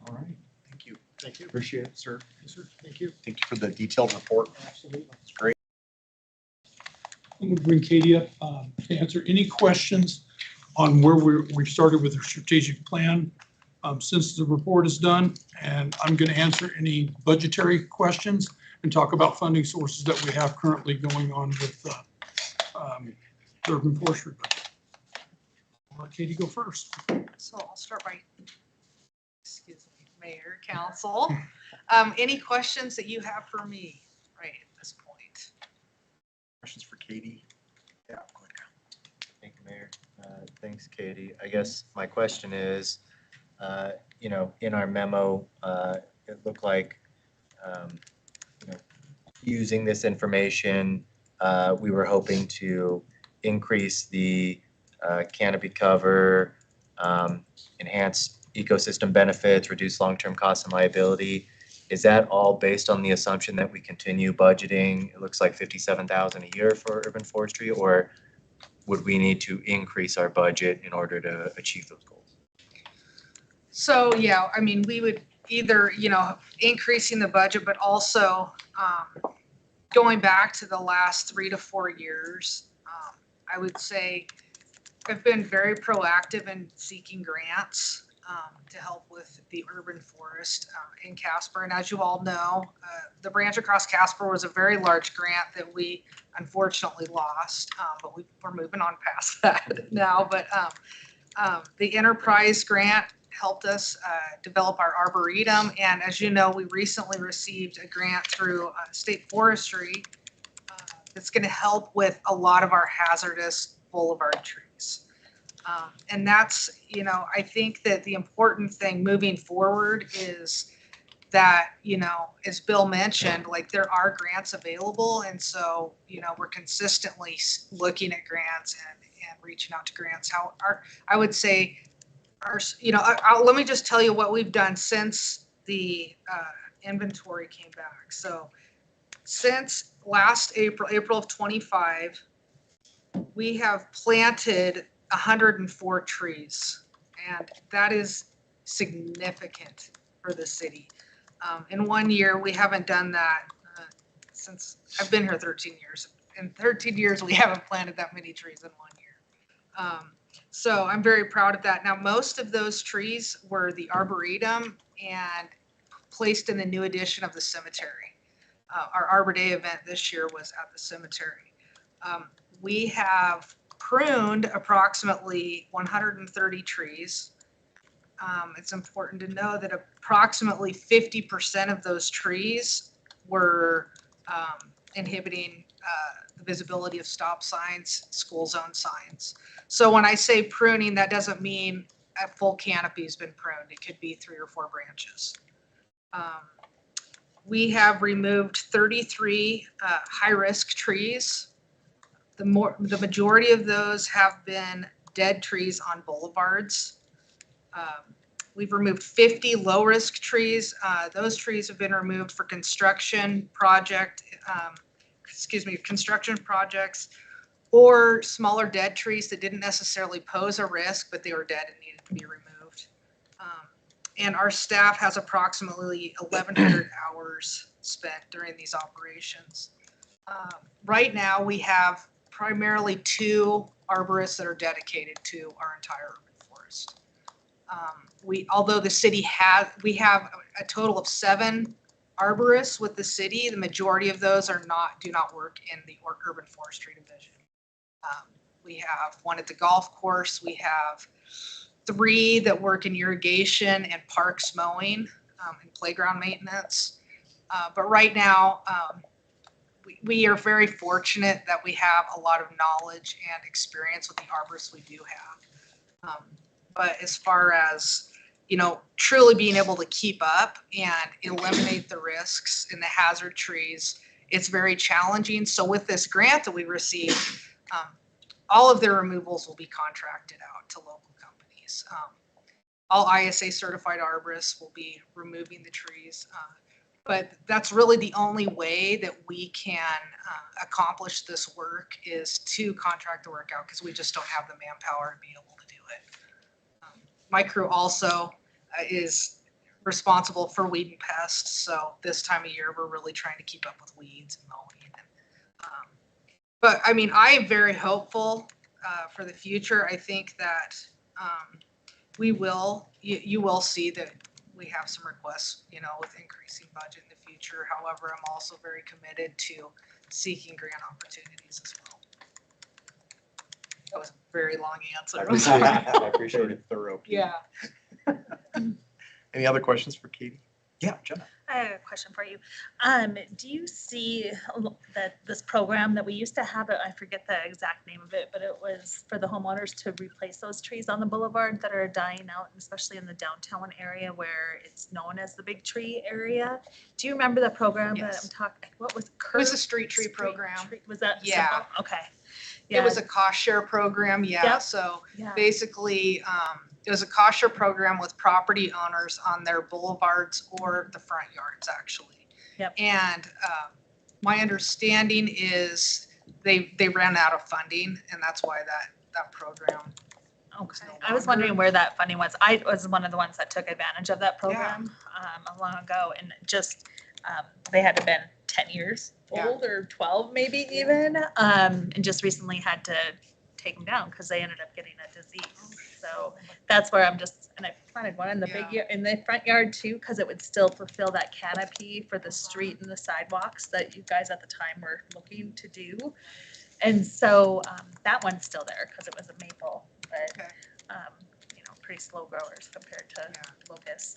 All right. Thank you. Thank you. Appreciate it, sir. Yes, sir. Thank you. Thank you for the detailed report. Absolutely. It's great. I'm going to bring Katie up to answer any questions on where we started with our strategic plan since the report is done. And I'm going to answer any budgetary questions and talk about funding sources that we have currently going on with the urban forestry budget. I'll let Katie go first. So I'll start by, excuse me, Mayor, Council. Any questions that you have for me right at this point? Questions for Katie? Yeah, go ahead, Kyle. Thank you, Mayor. Thanks, Katie. I guess my question is, in our memo, it looked like, using this information, we were hoping to increase the canopy cover, enhance ecosystem benefits, reduce long-term costs and liability. Is that all based on the assumption that we continue budgeting? It looks like 57,000 a year for urban forestry, or would we need to increase our budget in order to achieve those goals? So, yeah, I mean, we would either, increasing the budget, but also going back to the last 3 to 4 years, I would say I've been very proactive in seeking grants to help with the urban forest in Casper. And as you all know, the Branch Across Casper was a very large grant that we unfortunately lost, but we're moving on past that now. But the Enterprise Grant helped us develop our Arboretum. And as you know, we recently received a grant through State Forestry that's going to help with a lot of our hazardous boulevard trees. And that's, I think that the important thing moving forward is that, as Bill mentioned, like there are grants available. And so, we're consistently looking at grants and reaching out to grants. I would say, let me just tell you what we've done since the inventory came back. So since last April of 25, we have planted 104 trees, and that is significant for the city. In 1 year, we haven't done that since I've been here 13 years. In 13 years, we haven't planted that many trees in 1 year. So I'm very proud of that. Now, most of those trees were the Arboretum and placed in the new addition of the cemetery. Our Arbor Day event this year was at the cemetery. We have pruned approximately 130 trees. It's important to know that approximately 50% of those trees were inhibiting the visibility of stop signs, school zone signs. So when I say pruning, that doesn't mean a full canopy has been pruned. It could be 3 or 4 branches. We have removed 33 high-risk trees. The majority of those have been dead trees on boulevards. We've removed 50 low-risk trees. Those trees have been removed for construction projects or smaller dead trees that didn't necessarily pose a risk, but they were dead and needed to be removed. And our staff has approximately 1,100 hours spent during these operations. Right now, we have primarily 2 arborists that are dedicated to our entire urban forest. Although the city we have a total of 7 arborists with the city. The majority of those do not work in the urban forestry division. We have 1 at the golf course. We have 3 that work in irrigation and parks mowing and playground maintenance. But right now, we are very fortunate that we have a lot of knowledge and experience with the arborists we do have. But as far as, truly being able to keep up and eliminate the risks in the hazard trees, it's very challenging. So with this grant that we received, all of their removals will be contracted out to local companies. All ISA certified arborists will be removing the trees. But that's really the only way that we can accomplish this work is to contract the work out because we just don't have the manpower to be able to do it. My crew also is responsible for weed and pests. So this time of year, we're really trying to keep up with weeds and mowing. But I mean, I am very hopeful for the future. I think that you will see that we have some requests, with increasing budget in the future. However, I'm also very committed to seeking grant opportunities as well. That was a very long answer. I appreciate it. Thorough. Yeah. Any other questions for Katie? Yeah, Jenna. I have a question for you. Do you see that this program that we used to have, I forget the exact name of it, but it was for the homeowners to replace those trees on the boulevard that are dying out, especially in the downtown area where it's known as the big tree area. Do you remember the program Yes. that I'm talking, what was it? It was a street tree program. Was that Yeah. simple? Okay. It was a cost share program. Yeah. Yep. So Yeah. basically, it was a cost share program with property owners on their boulevards or the front yards, actually. Yep. And my understanding is they ran out of funding, and that's why that program. Okay. no I was longer. wondering where that funding was. I was one of the ones that took advantage of that program long ago, and just they had to been 10 years Yeah. old or 12 maybe even, and just recently had to take them down because they ended up getting a disease. So that's where I'm just, and I planted one in the big, in the front yard too, because it would still fulfill that canopy for the street and the sidewalks that you guys at the time were looking to do. And so that one's still there because it was a maple, but Okay. you know, pretty slow growers compared to Yeah. locusts.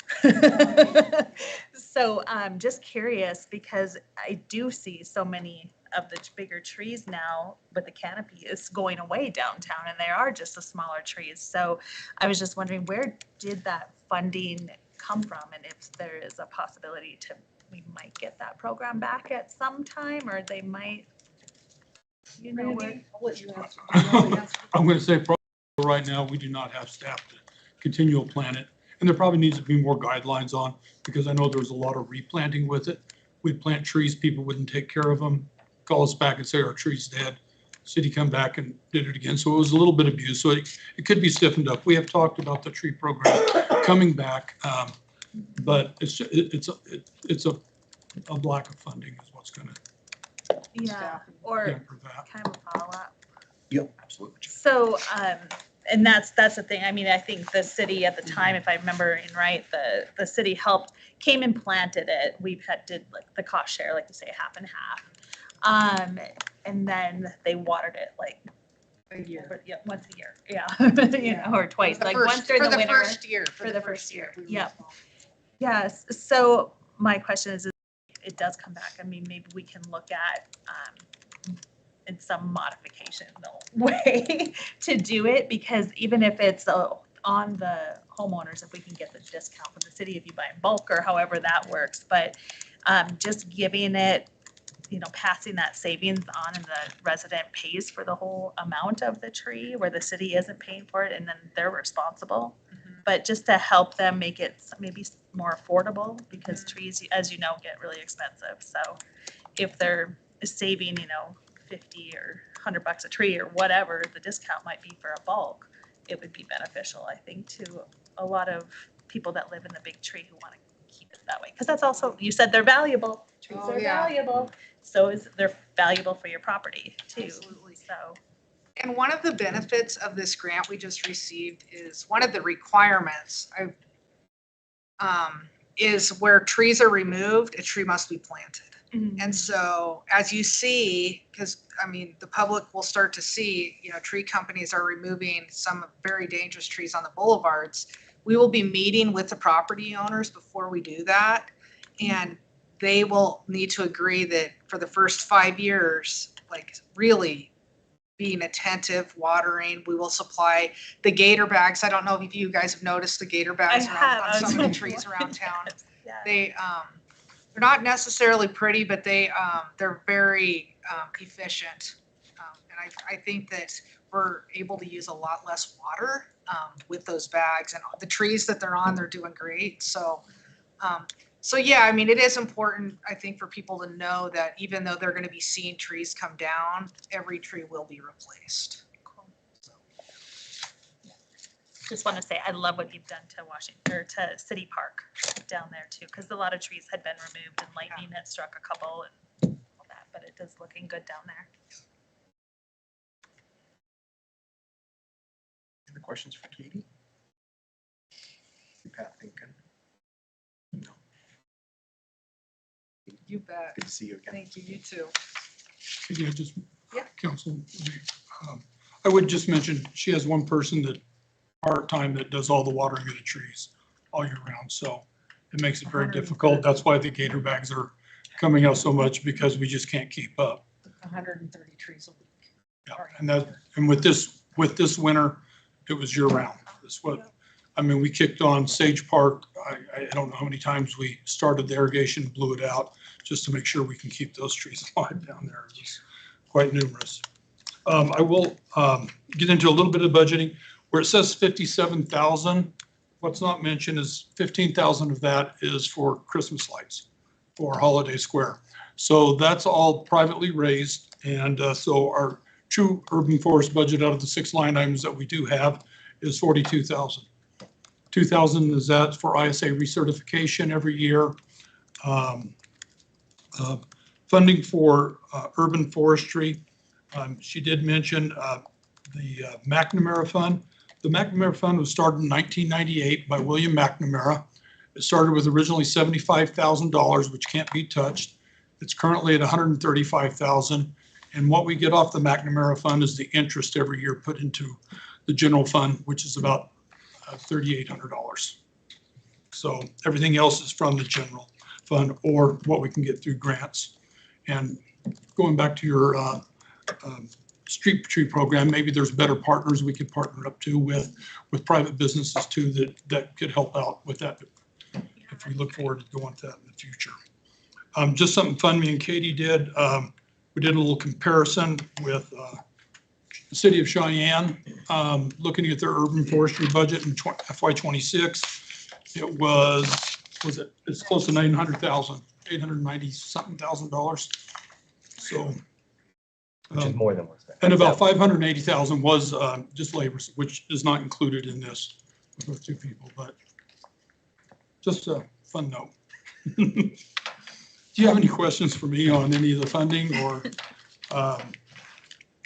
So I'm just curious because I do see so many of the bigger trees now, but the canopy is going away downtown and they are just the smaller trees. So I was just wondering, where did that funding come from? And if there is a possibility to, we might get that program back at some time, or they might, you know, what? Randy, I'll let you answer. Do you know the answer? I'm going to say probably right now, we do not have staff to continue to plant it. And there probably needs to be more guidelines on, because I know there was a lot of replanting with it. We'd plant trees, people wouldn't take care of them, call us back and say our tree's dead. City come back and did it again. So it was a little bit abused. So it could be stiffened up. We have talked about the tree program coming back, but it's a lack of funding is what's going to Yeah, or hamper that. kind of a follow-up. Yep, absolutely. So, and that's the thing. I mean, I think the city at the time, if I remember right, the city came and planted it. We've did like the cost share, like you say, half and half. And then they watered it like A year. yeah, once a year. Yeah. You know, or twice, The like first- once during for the winter. first year. for the first year, we were yep. responsible. Yes. So my question is, it does come back. I mean, maybe we can look at, in some modificational way to do it, because even if it's on the homeowners, if we can get the discount from the city if you buy in bulk or however that works, but just giving it, you know, passing that savings on and the resident pays for the whole amount of the tree where the city isn't paying for it and then they're responsible. But just to help them make it maybe more affordable, because trees, as you know, get really expensive. So if they're saving, you know, 50 or $100 a tree or whatever the discount might be for a bulk, it would be beneficial, I think, to a lot of people that live in the big tree who want to keep it that way. Because that's also, you said they're valuable. Trees Oh, are yeah. valuable. So they're valuable for your property too. Absolutely. So, And one of the benefits of this grant we just received is one of the requirements is where trees are removed, a tree must be planted. And so as you see, because I mean, the public will start to see, you know, tree companies are removing some very dangerous trees on the boulevards. We will be meeting with the property owners before we do that. And they will need to agree that for the first 5 years, like really being attentive, watering, we will supply the gator bags. I don't know if you guys have noticed the gator bags on some of the trees around town. yeah. They're not necessarily pretty, but they're very efficient. And I think that we're able to use a lot less water with those bags, and the trees that they're on, they're doing great. So yeah, I mean, it is important, I think, for people to know that even though they're going to be seeing trees come down, every tree will be replaced. Just want to say, I love what you've done to Washington, or to City Park down there too, because a lot of trees had been removed and lightning had struck a couple and all that, but it is looking good down there. Any questions for Katie? Pat thinking? No. You bet. Good to see you again. Thank you. You too. Yeah, just, Yeah. council, I would just mention, she has one person that part-time that does all the watering of the trees all year round. So it makes it very difficult. That's why the gator bags are coming out so much, because we just can't keep up. 130 trees a week. Yeah, and with this winter, it was year round. That's what, I mean, we kicked on Sage Park. I don't know how many times we started the irrigation, blew it out, just to make sure we can keep those trees alive down there. It was quite numerous. I will get into a little bit of budgeting. Where it says 57,000, what's not mentioned is 15,000 of that is for Christmas lights for Holiday Square. So that's all privately raised. And so our true urban forest budget out of the 6 line items that we do have is 42,000. 2,000 is that for ISA recertification every year. Funding for urban forestry. She did mention the McNamara Fund. The McNamara Fund was started in 1998 by William McNamara. It started with originally $75,000, which can't be touched. It's currently at $135,000. And what we get off the McNamara Fund is the interest every year put into the general fund, which is about $3,800. So everything else is from the general fund or what we can get through grants. And going back to your street tree program, maybe there's better partners we could partner up to with private businesses too that could help out with that if we look forward to going to that in the future. Just something fun me and Katie did. We did a little comparison with the city of Cheyenne, looking at their urban forestry budget in FY26. It it's close to 900,000, 890 something $1,000. So. Which is more than what's there. And about 580,000 was just labor, which is not included in this with those two people, but just a fun note. Do you have any questions for me on any of the funding or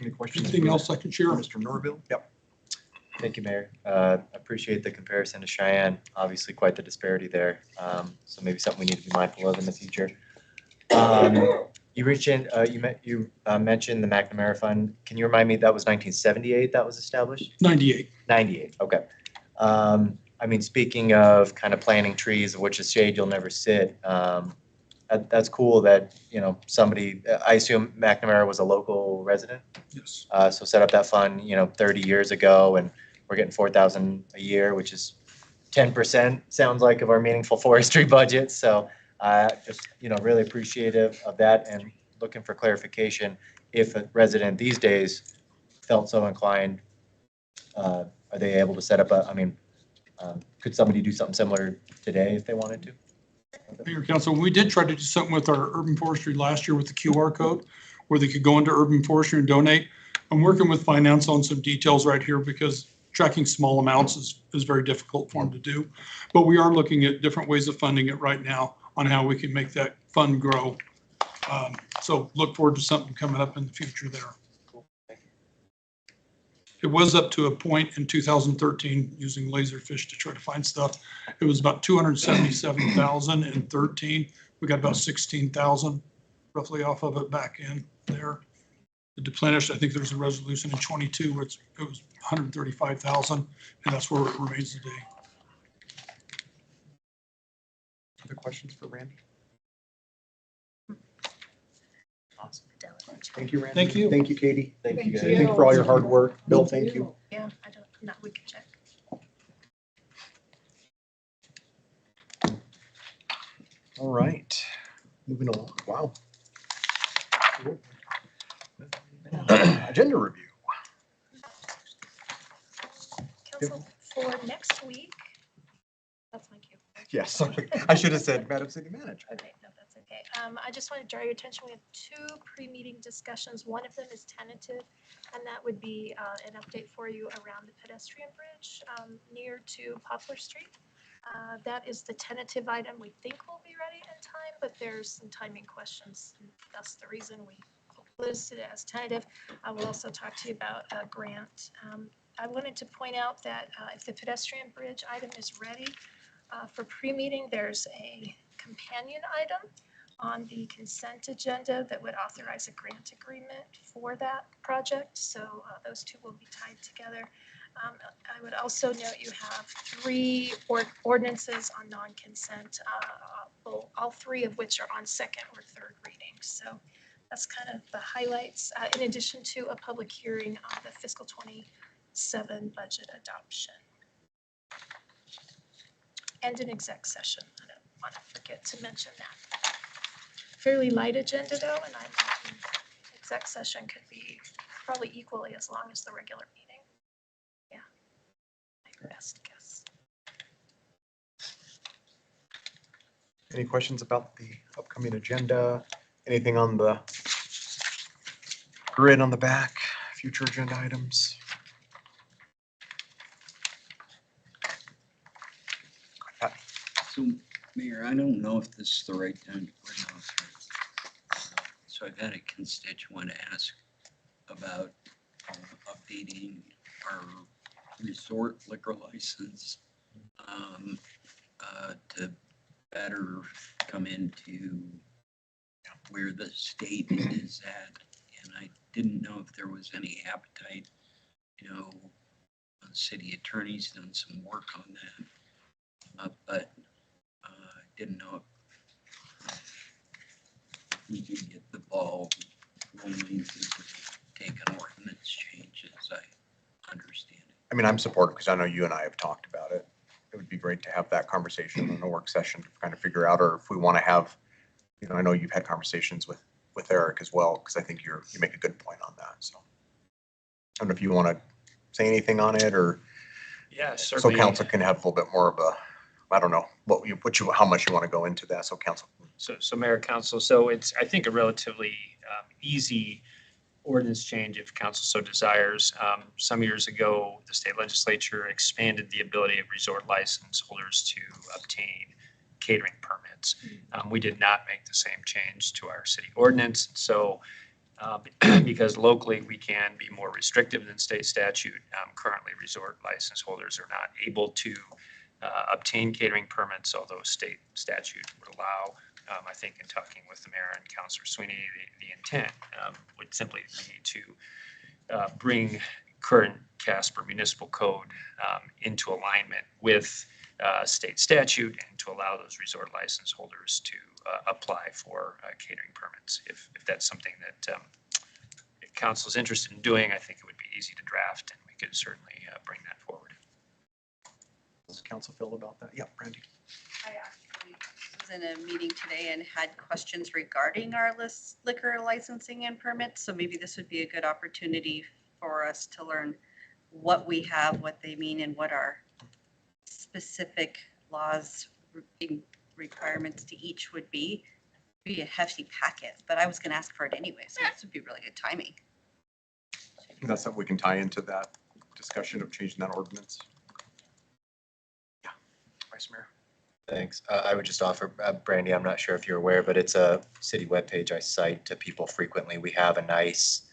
Any questions? anything else I can share? Mr. Norville? Yep. Thank you, Mayor. Appreciate the comparison to Cheyenne. Obviously, quite the disparity there. So maybe something we need to be mindful of in the future. You mentioned mentioned the McNamara Fund. Can you remind me that was 1978 that was established? 98. 98. Okay. I mean, speaking of kind of planting trees, of which is shade you'll never sit. That's cool that, you know, somebody, I assume McNamara was a local resident. Yes. So set up that fund, you know, 30 years ago, and we're getting 4,000 a year, which is 10% sounds like of our meaningful forestry budget. So just, you know, really appreciative of that and looking for clarification. If a resident these days felt so inclined, are they able to set up I mean, could somebody do something similar today if they wanted to? Mayor, Council, we did try to do something with our urban forestry last year with the QR code where they could go into urban forestry and donate. I'm working with finance on some details right here because tracking small amounts is very difficult for them to do. But we are looking at different ways of funding it right now on how we can make that fund grow. So look forward to something coming up in the future there. It was up to a point in 2013 using Laserfish to try to find stuff. It was about 277,000 in 13. We got about 16,000 roughly off of it back in there. The deplenished, I think there's a resolution in 22 where it was 135,000, and that's where it remains today. Other questions for Randy? Awesome. Thank you, Randy. Thank you. Thank you, Katie. Thank you, guys. Thank you for all your hard work. Bill, thank you. Yeah, no, we can check. All right, moving along. Wow. Cool. Agenda review. Council, for next week, that's my cue. Yes, I should have said Madam City Manager. Okay, no, that's okay. I just want to draw your attention. We have two pre-meeting discussions. One of them is tentative, and that would be an update for you around the pedestrian bridge near to Poplar Street. That is the tentative item. We think we'll be ready in time, but there's some timing questions. That's the reason we listed it as tentative. I will also talk to you about a grant. I wanted to point out that if the pedestrian bridge item is ready for pre-meeting, there's a companion item on the consent agenda that would authorize a grant agreement for that project. So those two will be tied together. I would also note you have three ordinances on non-consent, all three of which are on second or third reading. So that's kind of the highlights, in addition to a public hearing on the fiscal 27 budget adoption. And an exec session. I don't want to forget to mention that. Fairly light agenda though, and I imagine exec session could be probably equally as long as the regular meeting. Yeah, my best guess. Any questions about the upcoming agenda? Anything on the grid on the back? Future agenda items? So, Mayor, I don't know if this is the right time to bring up. So I've had a constituent ask about updating our resort liquor license to better come into where the state is at. And I didn't know if there was any appetite, the city attorney's done some work on that. But didn't know if we could get the ball rolling to take an ordinance change, as I understand it. I mean, I'm supportive because I know you and I have talked about it. It would be great to have that conversation in a work session to kind of figure out, or if we want to have, I know you've had conversations with Eric as well, because I think you make a good point on that. So I don't know if you want to say anything on it, or Yeah, so certainly. council can have a little bit more of a, I don't know, how much you want to go into that. So council. So Mayor, Council, so it's, I think, a relatively easy ordinance change if council so desires. Some years ago, the state legislature expanded the ability of resort license holders to obtain catering permits. We did not make the same change to our city ordinance. So because locally we can be more restrictive than state statute, currently resort license holders are not able to obtain catering permits, although state statute would allow. I think in talking with the mayor and Councilor Sweeney, the intent would simply be to bring current Casper Municipal Code into alignment with state statute and to allow those resort license holders to apply for catering permits. If that's something that if council is interested in doing, I think it would be easy to draft, and we could certainly bring that forward. Does council feel about that? Yeah, Brandy. I actually was in a meeting today and had questions regarding our liquor licensing and permits. So maybe this would be a good opportunity for us to learn what we have, what they mean, and what our specific laws requirements to each would be. Be a hefty packet, but I was going to ask for it anyway, so this would be really good timing. That's something we can tie into that discussion of changing that ordinance. Yeah, Vice Mayor. Thanks. I would just offer, Brandy, I'm not sure if you're aware, but it's a city webpage I cite to people frequently. We have a nice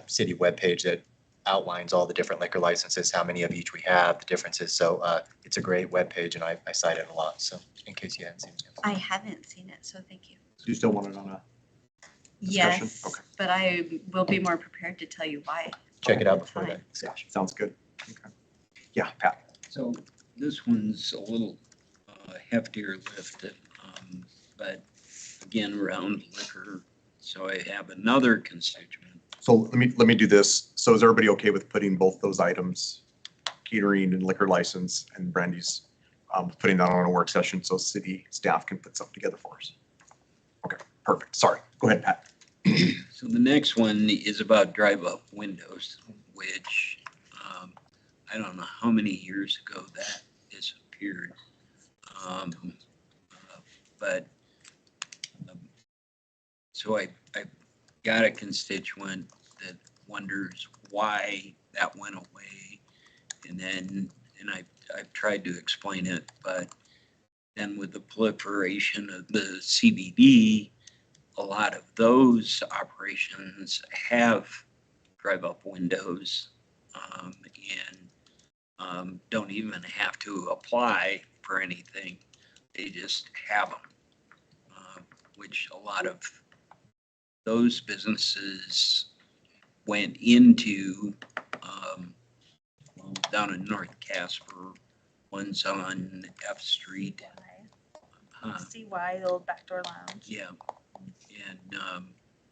city webpage that outlines all the different liquor licenses, how many of each we have, the differences. So it's a great webpage, and I cite it a lot. So in case you hadn't seen it. I haven't seen it, so thank you. Do you still want it on a discussion? Yes, Okay. but I will be more prepared to tell you why. Check it out before Fine. that discussion. Sounds good. Okay. Yeah, Pat. So this one's a little heftier lifted, but again, around liquor. So I have another constituent. So let me do this. So is everybody okay with putting both those items, catering and liquor license, and Brandy's putting that on a work session so city staff can put something together for us? Okay, perfect. Sorry. Go ahead, Pat. So the next one is about drive-up windows, which I don't know how many years ago that disappeared. But so I got a constituent that wonders why that went away. And I've tried to explain it, but then with the proliferation of the CBD, a lot of those operations have drive-up windows and don't even have to apply for anything. They just have them, which a lot of those businesses went into down in North Casper. One's on F Street. See why the old backdoor lounge. Yeah, and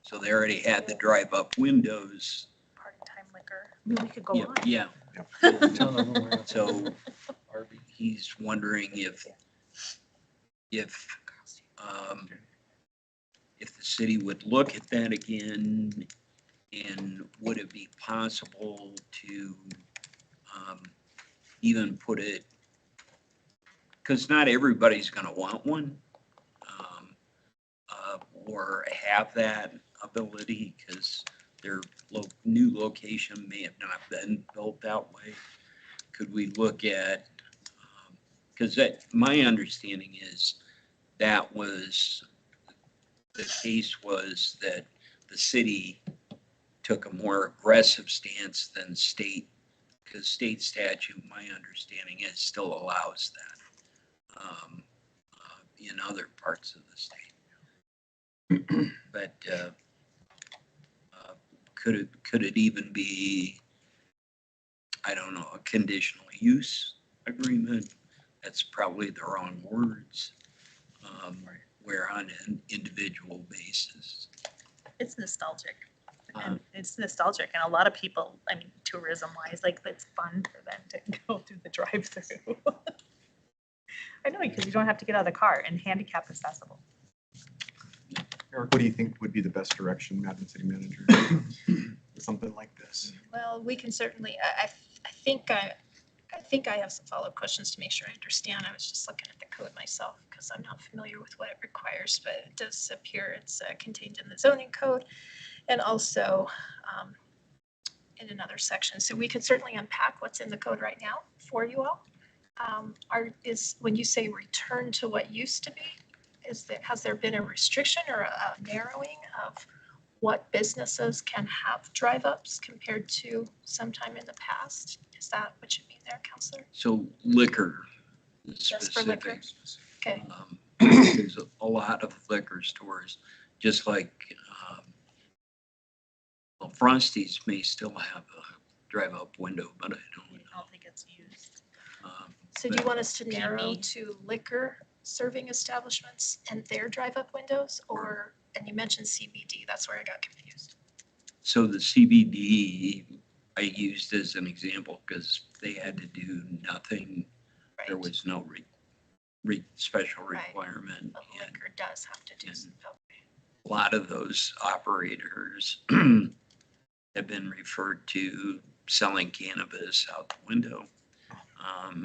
so they already had the drive-up windows. Party time liquor. I mean, we could go Yeah, on. yeah. So he's wondering if the city would look at that again, and would it be possible to even put it, because not everybody's going to want one or have that ability, because their new location may have not been built that way. Could we look at, because my understanding is that was, the case was that the city took a more aggressive stance than state, because state statute, my understanding is, still allows that in other parts of the state. But could it even be, I don't know, a conditional use agreement? That's probably the wrong words. Where on an individual basis. It's nostalgic. And it's nostalgic, and a lot of people, I mean, tourism wise, like, it's fun for them to go through the drive-through. I know, because you don't have to get out of the car, and handicap accessible. Eric, what do you think would be the best direction, Madam City Manager? Something like this. Well, we can certainly, I think I have some follow-up questions to make sure I understand. I was just looking at the code myself because I'm not familiar with what it requires, but it does appear it's contained in the zoning code and also in another section. So we could certainly unpack what's in the code right now for you all. When you say return to what used to be, has there been a restriction or a narrowing of what businesses can have drive-ups compared to sometime in the past? Is that what you mean there, Counselor? So liquor Just for liquor? specifics. Okay, There's a lot of liquor stores, just like, well, Frosty's may still have a drive-up window, but I don't know. I don't think it's used. so do you want us to narrow PB. to liquor serving establishments and their drive-up windows? Or, and you mentioned CBD, that's where I got confused. So the CBD I used as an example because they had to do nothing. There Right, was no special Right. requirement. but And liquor does have to do and- some. Okay. a lot of those operators have been referred to selling cannabis out the window.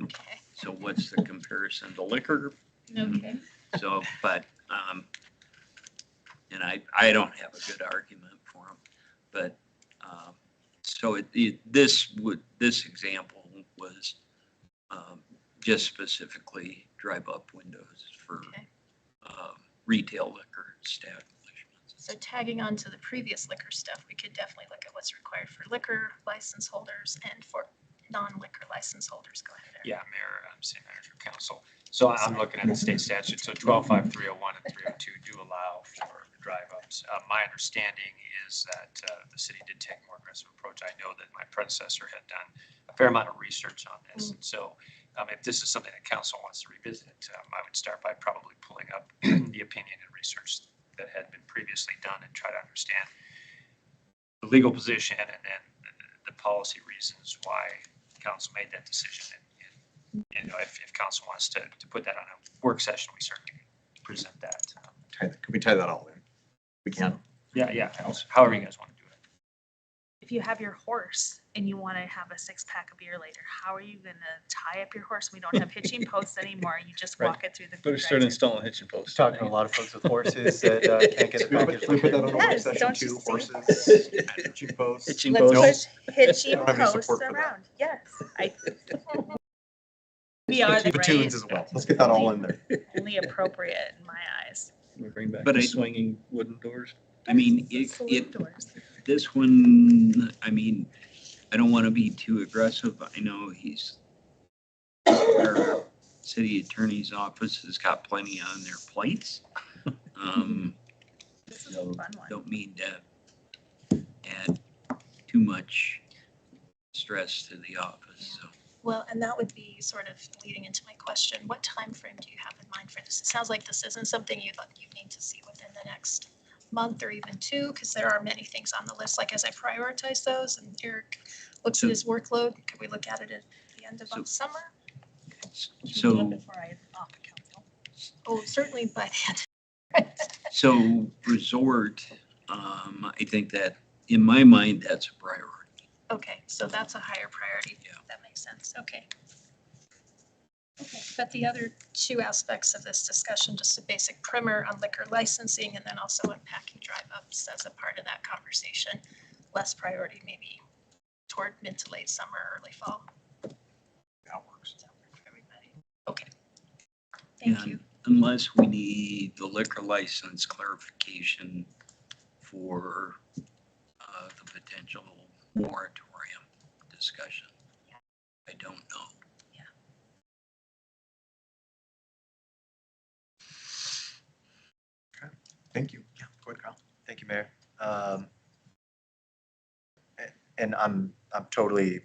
Okay. So what's the comparison to liquor? Okay. So, but, and I don't have a good argument for them, but, so this example was, just specifically drive-up windows for, Okay. retail liquor establishments. So tagging on to the previous liquor stuff, we could definitely look at what's required for liquor license holders and for non-liquor license holders. Go ahead, Eric. Yeah, Mayor, City Manager, Council. So I'm looking at the state statute, so 125301 and 302 do allow for drive-ups. My understanding is that the city did take a more aggressive approach. I know that my predecessor had done a fair amount of research on this. And so if this is something that council wants to revisit, I would start by probably pulling up the opinion and research that had been previously done and try to understand the legal position and then the policy reasons why council made that decision. And if council wants to put that on a work session, we certainly can present that. Can we tie that all in? We can. Yeah, however you guys want to do it. If you have your horse and you want to have a 6-pack of beer later, how are you going to tie up your horse? We don't have hitching posts anymore. You just Right. walk it through the. Better start drive-thru. installing hitching posts. Talking to a lot of folks with horses that can't get a Can we package. put that on a work Yes, session don't you too? see? Horses, hitching posts. Hitching Let's posts. push hitching I don't have any posts support for that. around. Yes. We are the The tunes right, as well. Let's get that all in there. only appropriate in my eyes. We bring back But the I- swinging wooden doors. I mean, Saloon doors. this one, I mean, I don't want to be too aggressive. I know our city attorney's office has got plenty on their plates. This is a fun one. Don't mean to add too much stress to the office, so. Well, and that would be sort of leading into my question. What time frame do you have in mind for this? It sounds like this isn't something you need to see within the next month or even two, because there are many things on the list. Like as I prioritize those and Eric looks at his workload, could we look at it at the end of summer? Can we do it So, before I off the council? Oh, certainly by the end. so resort, I think that, in my mind, that's a priority. Okay, so that's a higher priority. Yeah. That makes sense. Okay. Okay, but the other two aspects of this discussion, just a basic primer on liquor licensing and then also unpacking drive-ups as a part of that conversation. Less priority maybe toward mid to late summer, early fall. That works. Does that work for everybody? Okay. Thank And you. unless we need the liquor license clarification for the potential moratorium discussion. I don't know. Thank you. Yeah, go ahead, Kyle. Thank you, Mayor. And I'm totally,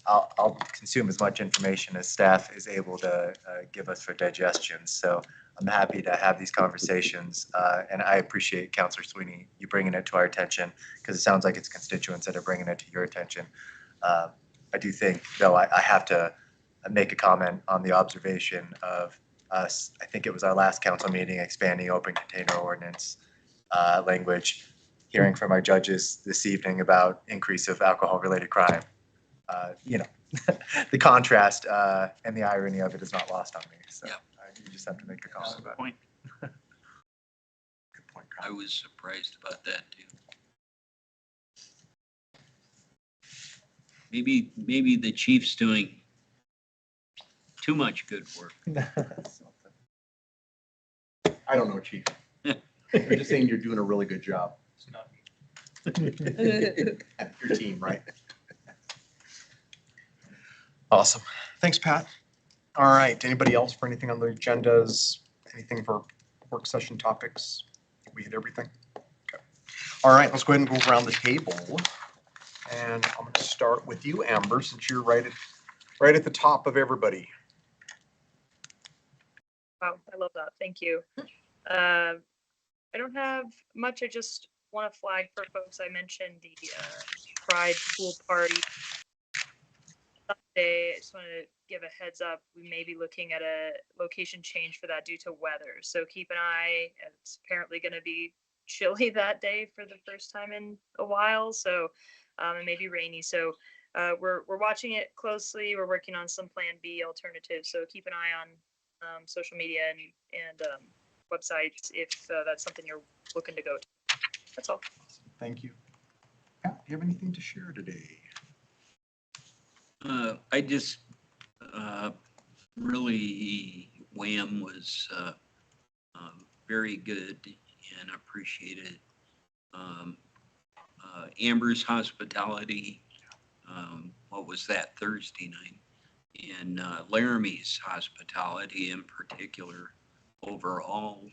I'll consume as much information as staff is able to give us for digestion. So I'm happy to have these conversations. And I appreciate Counselor Sweeney, you bringing it to our attention, because it sounds like it's constituents that are bringing it to your attention. I do think, though, I have to make a comment on the observation of us, I think it was our last council meeting, expanding open container ordinance language, hearing from our judges this evening about increase of alcohol-related crime. You know, the contrast and the irony of it is not lost on me. So Yeah. you just have to make a comment about it. Point. Good point, I Kyle. was surprised about that too. Maybe the chief's doing too much good work. I don't know, Chief. I'm just saying you're doing a really good job. It's not me. Your team, right? Awesome. Thanks, Pat. All right. Anybody else for anything on the agendas? Anything for work session topics? We hit everything? Okay. All right, let's go ahead and go around the table. And I'm going to start with you, Amber, since you're right at the top of everybody. Wow, I love that. Thank you. I don't have much. I just want to flag for folks. I mentioned the Pride pool party Sunday. I just want to give a heads up. We may be looking at a location change for that due to weather. So keep an eye. It's apparently going to be chilly that day for the first time in a while. So it may be rainy. So we're watching it closely. We're working on some plan B alternatives. So keep an eye on social media and websites if that's something you're looking to go to. That's all. Thank you. Pat, do you have anything to share today? I just really, Wham was very good and appreciated. Amber's hospitality, what was that, Thursday night? And Laramie's hospitality in particular, overall.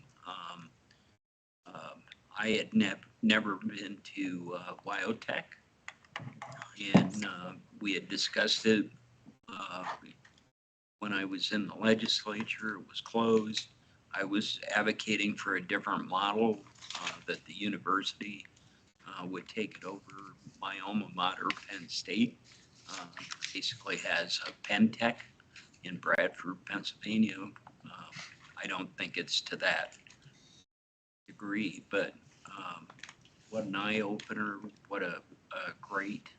I had never been to Biotech, and we had discussed it when I was in the legislature. It was closed. I was advocating for a different model that the university would take it over. My alma mater, Penn State, basically has a Penn Tech in Bradford, Pennsylvania. I don't think it's to that degree, but what an eye opener, what a great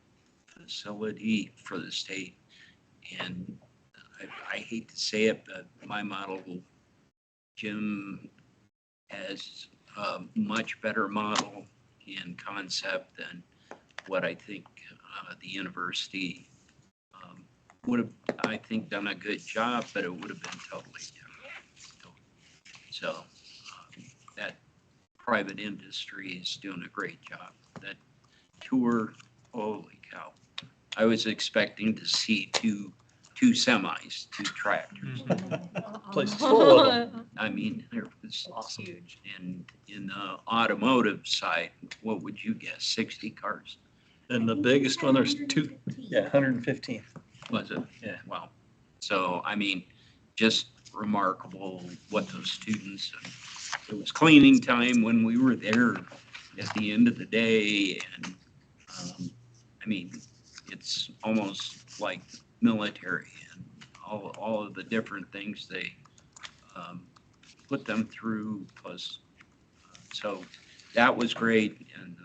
facility for the state. And I hate to say it, but my model, Jim has a much better model and concept than what I think the university would have, I think, done a good job, but it would have been totally different. So that private industry is doing a great job. That tour, holy cow. I was expecting to see two semis, 2 tractors. Place is full of them. I mean, there was Awesome. huge. And in the automotive side, what would you guess? 60 cars, And the biggest one, there's 115. was it? Yeah. Wow. So, I mean, just remarkable what those students, it was cleaning time when we were there at the end of the day. And, I mean, it's almost like military and all of the different things they put them through. Plus, so that was great, and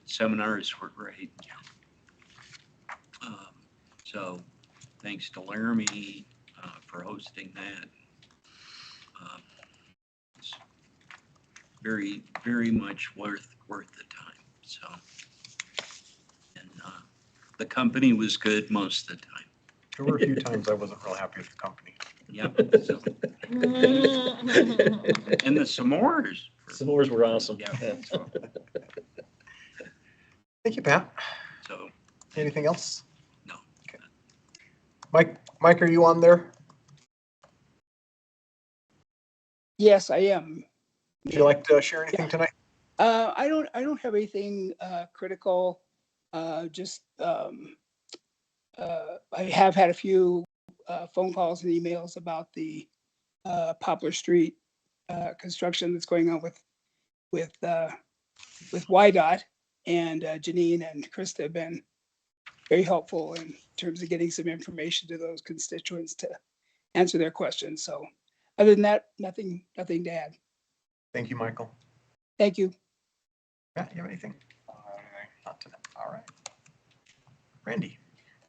seminars were great. So thanks to Laramie for hosting that. It's very, very much worth the time. So, and the company was good most of the time. There were a few times I wasn't real happy with the company. Yep. So, and the s'mores. S'mores were awesome. Yeah. Yeah. So, Thank you, Pat. So, Anything else? no. Okay. Mike, are you on there? Yes, I am. Would you like to share anything tonight? I don't have anything critical. Just I have had a few phone calls and emails about the Poplar Street construction that's going on with YDOT, and Janine and Krista have been very helpful in terms of getting some information to those constituents to answer their questions. So other than that, nothing to add. Thank you, Michael. Thank you. Pat, you have anything? Not tonight. All right. Randy.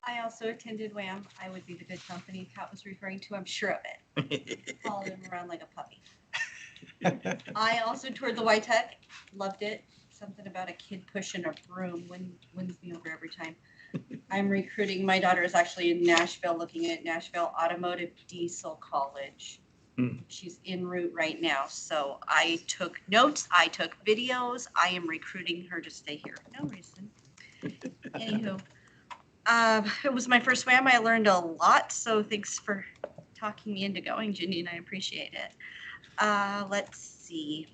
I also attended WHAM. I would be the good company Pat was referring to. I'm sure of it. Followed him around like a puppy. I also toured the Y-Tech. Loved it. Something about a kid pushing a broom wins me over every time. I'm recruiting. My daughter is actually in Nashville looking at Nashville Automotive Diesel College. She's en route right now. So I took notes. I took videos. I am recruiting her to stay here. No reason. Anywho, it was my first WHAM. I learned a lot. So thanks for talking me into going, Janine. I appreciate it. Let's see.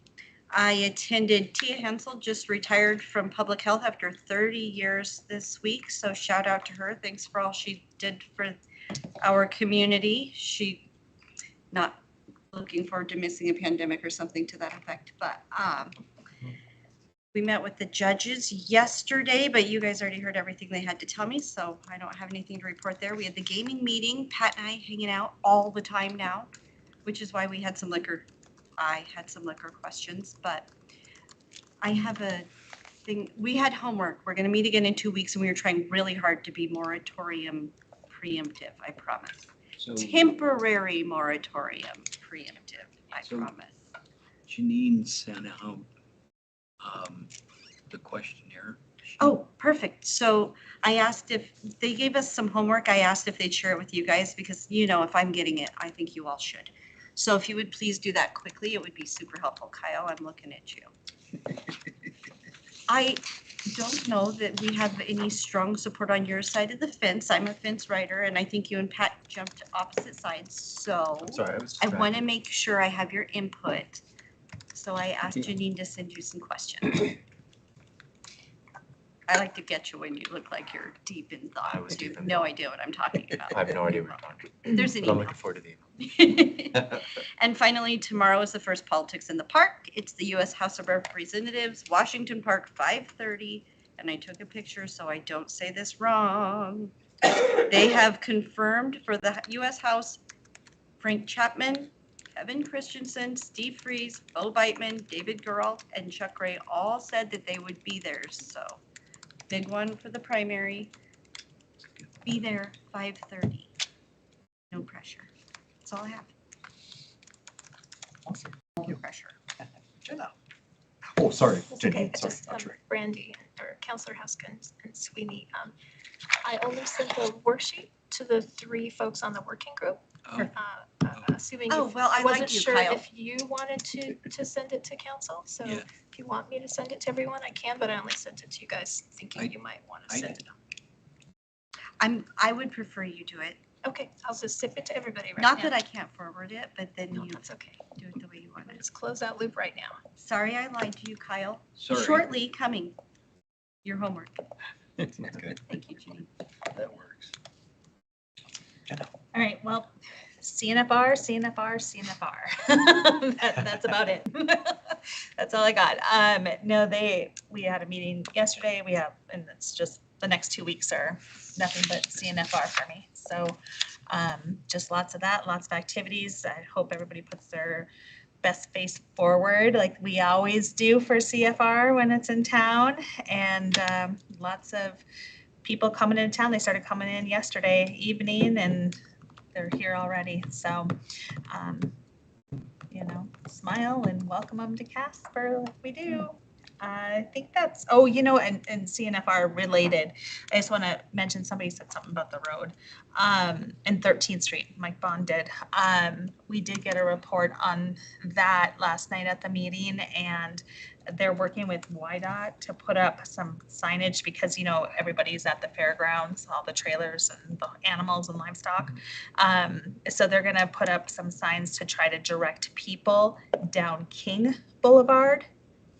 I attended Tia Hensel, just retired from public health after 30 years this week. So shout out to her. Thanks for all she did for our community. She not looking forward to missing a pandemic or something to that effect. But we met with the judges yesterday, but you guys already heard everything they had to tell me, so I don't have anything to report there. We had the gaming meeting, Pat and I hanging out all the time now, which is why we had some liquor. I had some liquor questions, but I have a thing. We had homework. We're going to meet again in 2 weeks, and we were trying really hard to be moratorium preemptive, I promise. So Temporary moratorium preemptive, I promise. Janine sent out the questionnaire. Oh, perfect. So I asked if they gave us some homework. I asked if they'd share it with you guys because, you know, if I'm getting it, I think you all should. So if you would please do that quickly, it would be super helpful. Kyle, I'm looking at you. I don't know that we have any strong support on your side of the fence. I'm a fence rider, and I think you and Pat jumped to opposite sides. So Sorry, I want to make sure I have your input. So I asked Janine to send you some questions. I like to get you when you look like you're deep in thought. I was You deep have in no thought. idea what I'm talking about. I have no idea what you're talking about. There's an But I'm email. looking forward to the email. And finally, tomorrow is the first Politics in the Park. It's the U.S. House of Representatives, Washington Park, 5:30. And I took a picture so I don't say this wrong. They have confirmed for the U.S. House, Frank Chapman, Kevin Christensen, Steve Freeze, Bo Beitman, David Gurl, and Chuck Ray all said that they would be there. So big one for the primary. Be there 5:30. No pressure. That's all I have. Awesome. No pressure. Jenna. Oh, sorry, That's okay. Janine. I Sorry, just, not Sheree. Brandy or Counselor Huskins and Sweeney, I only sent the worksheet to the 3 folks on the working group. Oh, Assuming Oh, if, well, I wasn't like you, sure Kyle. if you wanted to send it to council. So Yeah. if you want me to send it to everyone, I can, but I only sent it to you guys thinking you might want to I- send it. I would prefer you do it. Okay, I'll just zip it to everybody right now. Not that I can't forward it, but then No, you that's okay. do it the way you want it. Let's close that loop right now. Sorry, I lied to you, Kyle. sorry. Shortly coming. Your homework. That's good. Thank you, Janine. That works. All right, well, CNFR. That's about it. That's all I got. No, we had a meeting yesterday. And it's just the next 2 weeks are nothing but CNFR for me. So just lots of that, lots of activities. I hope everybody puts their best face forward like we always do for CFR when it's in town. And lots of people coming into town. They started coming in yesterday evening and they're here already. So, smile and welcome them to Casper like we do. I think that's, and CNFR related. I just want to mention, somebody said something about the road in 13th Street, Mike Bond did. We did get a report on that last night at the meeting, and they're working with YDOT to put up some signage because, you know, everybody's at the fairgrounds, all the trailers and the animals and livestock. So they're gonna put up some signs to try to direct people down King Boulevard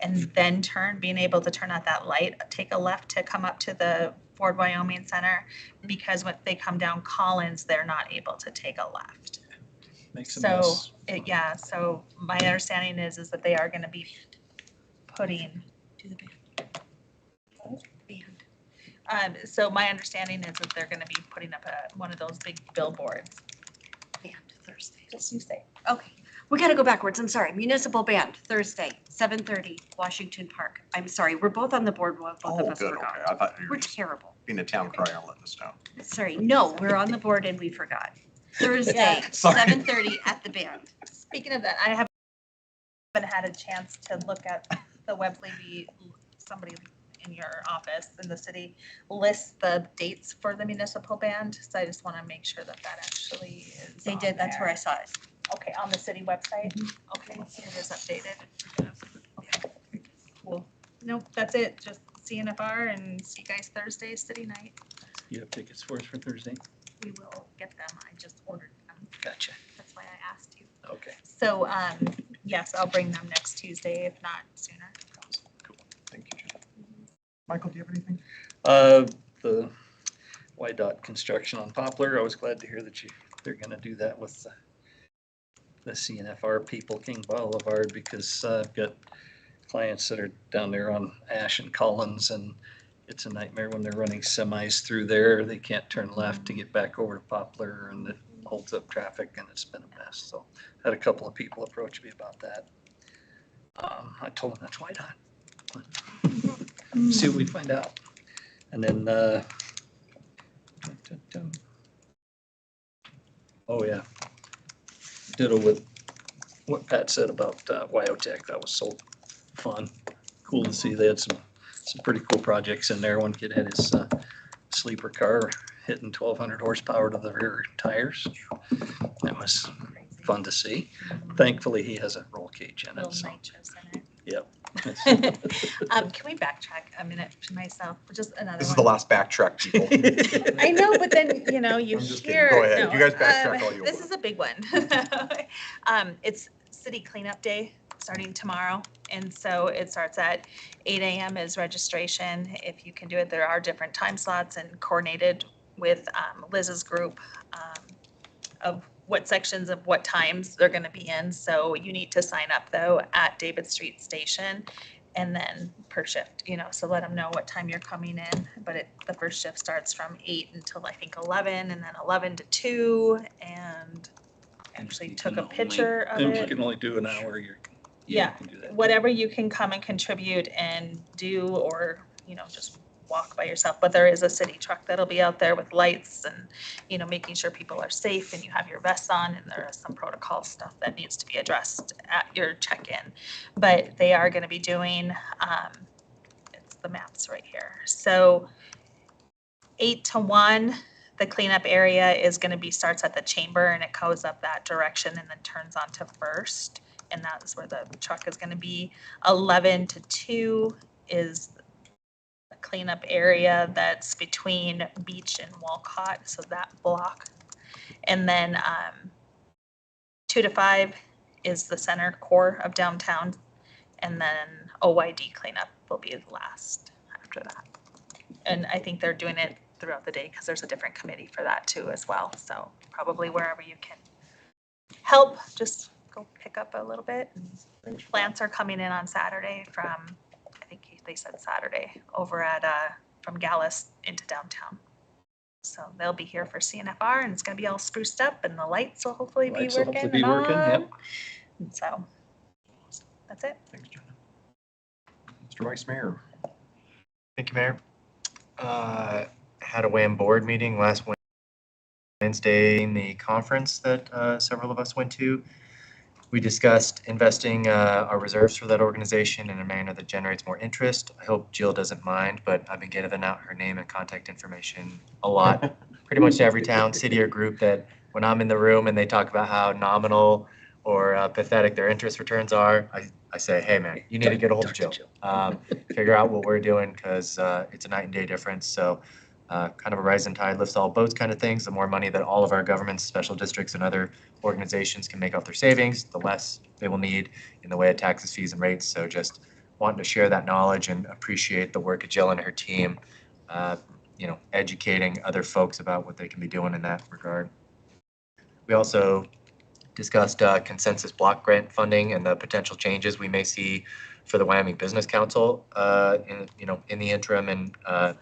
and then being able to turn out that light, take a left to come up to the Ford Wyoming Center, because when they come down Collins, they're not able to take a left. Makes a So, mess. yeah, so my understanding is that they are gonna be putting. So my understanding is that they're gonna be putting up one of those big billboards. Band Thursday. Just you say. Okay, we gotta go backwards. I'm sorry. Municipal band, Thursday, 7:30, Washington Park. I'm sorry, we're both on the board. Both of Oh, us good, okay. forgot. I thought you were We're just terrible. being a town crier and letting us know. Sorry, no, we're on the board and we forgot. Thursday, Yeah. Sorry. 7:30 at the band. Speaking of that, I haven't had a chance to look at the web. Maybe somebody in your office in the city lists the dates for the municipal band. So I just want to make sure that that actually is. They on did, that's where I there. saw it. Okay, on the city website? Okay, so it is updated. Cool. Nope, that's it. Just CNFR and see you guys Thursday, city night. You have tickets for us for Thursday? We will get them. I just ordered them. Gotcha. That's why I asked you. Okay. So, yes, I'll bring them next Tuesday, if not sooner. Cool. Thank you, Jen. Michael, do you have anything? The YDOT construction on Poplar, I was glad to hear that they're gonna do that with the CNFR people, King Boulevard, because I've got clients that are down there on Ash and Collins, and it's a nightmare when they're running semis through there. They can't turn left to get back over to Poplar, and it holds up traffic, and it's been a mess. So had a couple of people approach me about that. I told them that's YDOT. See what we find out. And then, oh yeah, ditto with what Pat said about Wyotech. That was so fun. Cool to see. They had some pretty cool projects in there. One kid had his sleeper car hitting 1,200 horsepower to the rear tires. That was fun to see. Thankfully, he has a roll cage in it. Little So, nitrous in it. yep. Can we backtrack a minute to myself? Just another This is one. the last backtrack, people. I know, but then, you know, you I'm just kidding. hear. Go ahead. no, You guys backtrack all you This want. is a big one. It's city cleanup day starting tomorrow. And so it starts at 8 a.m. is registration. If you can do it, there are different time slots and coordinated with Liz's group of what sections of what times they're going to be in. So you need to sign up though at David Street Station and then per shift, you know, so let them know what time you're coming in. But the first shift starts from 8 until I think 11 and then 11 to 2 and actually You took can a picture of And we it. can only do an hour. Yeah, you can do that. whatever you can come and contribute and do, or, you know, just walk by yourself. But there is a city truck that'll be out there with lights and, you know, making sure people are safe and you have your vests on, and there is some protocol stuff that needs to be addressed at your check-in. But they are gonna be doing, it's the maps right here. So 8 to 1, the cleanup area is gonna be, starts at the chamber and it goes up that direction and then turns onto First. And that's where the truck is gonna be. 11 to 2 is a cleanup area that's between Beach and Walcott, so that block. And then 2 to 5 is the center core of downtown. And then OYD cleanup will be the last after that. And I think they're doing it throughout the day because there's a different committee for that too as well. So probably wherever you can help, just go pick up a little bit. And plants are coming in on Saturday from, I think they said Saturday, over at, from Gallus into downtown. So they'll be here for CNFR and it's gonna be all spruced up and the lights will hopefully be Lights will working hopefully be and working, on. yep. So, that's it. Thanks, Jenna. Mr. Vice Mayor. Thank you, Mayor. Had a WAM board meeting last Wednesday in the conference that several of us went to. We discussed investing our reserves for that organization in a manner that generates more interest. I hope Jill doesn't mind, but I've been giving out her name and contact information a lot, pretty much to every town, city, or group that when I'm in the room and they talk about how nominal or pathetic their interest returns are, I say, hey man, you need to get a hold of Jill. Figure out what we're doing because it's a night and day difference. So kind of a rising tide lifts all boats kind of things. The more money that all of our governments, special districts, and other organizations can make off their savings, the less they will need in the way of taxes, fees, and rates. So just wanting to share that knowledge and appreciate the work of Jill and her team, educating other folks about what they can be doing in that regard. We also discussed consensus block grant funding and the potential changes we may see for the Wyoming Business Council in the interim and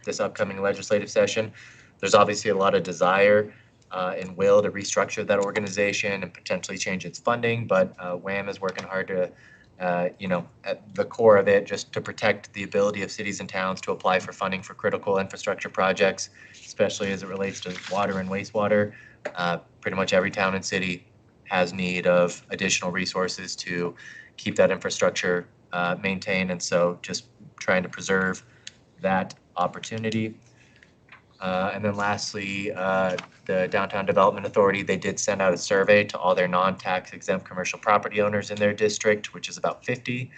this upcoming legislative session. There's obviously a lot of desire and will to restructure that organization and potentially change its funding, but WAM is working hard to at the core of it, just to protect the ability of cities and towns to apply for funding for critical infrastructure projects, especially as it relates to water and wastewater. Pretty much every town and city has need of additional resources to keep that infrastructure maintained, and so just trying to preserve that opportunity. And then lastly, the Downtown Development Authority, they did send out a survey to all their non-tax exempt commercial property owners in their district, which is about 50,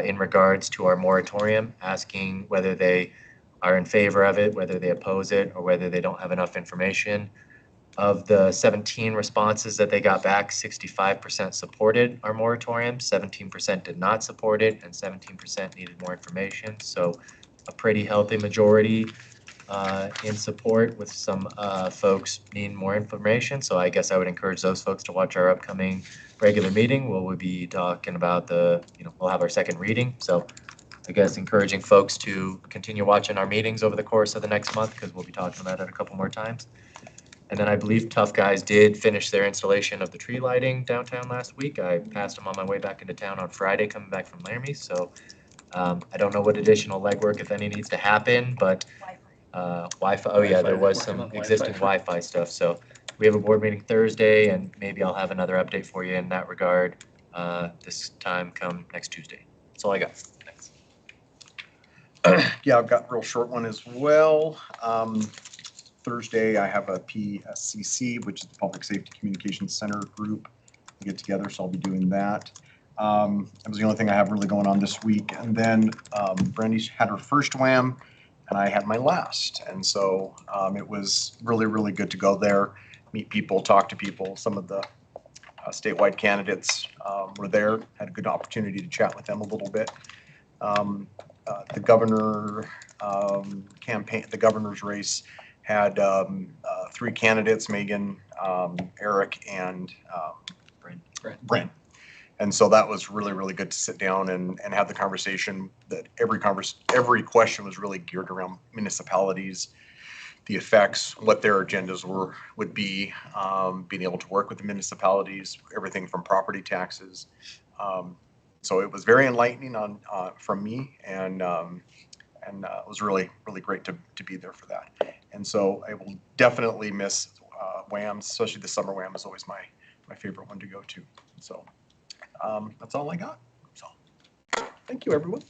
in regards to our moratorium, asking whether they are in favor of it, whether they oppose it, or whether they don't have enough information. Of the 17 responses that they got back, 65% supported our moratorium, 17% did not support it, and 17% needed more information. So a pretty healthy majority in support, with some folks needing more information. So I guess I would encourage those folks to watch our upcoming regular meeting. We'll be talking about we'll have our second reading. So I guess encouraging folks to continue watching our meetings over the course of the next month, because we'll be talking about it a couple more times. And then I believe Tough Guys did finish their installation of the tree lighting downtown last week. I passed them on my way back into town on Friday coming back from Laramie. So I don't know what additional legwork, if any, needs to happen, but Wi-Fi, oh yeah, there was some existing Wi-Fi stuff. So we have a board meeting Thursday, and maybe I'll have another update for you in that regard this time come next Tuesday. That's all I got. Thanks. Yeah, I've got a real short one as well. Thursday, I have a PSCC, which is the Public Safety Communications Center group, to get together, so I'll be doing that. That was the only thing I have really going on this week. And then Brandy's had her first WAM, and I had my last. And so it was really, really good to go there, meet people, talk to people. Some of the statewide candidates were there, had a good opportunity to chat with them a little bit. The governor campaign, the governor's race had 3 candidates, Megan, Eric, and Brent. And so that was really, really good to sit down and have the conversation. That every question was really geared around municipalities, the effects, what their agendas would be, being able to work with the municipalities, everything from property taxes. So it was very enlightening from me, and it was really, really great to be there for that. And so I will definitely miss WAMs, especially the summer WAM is always my favorite one to go to. So that's all I got. So thank you, everyone.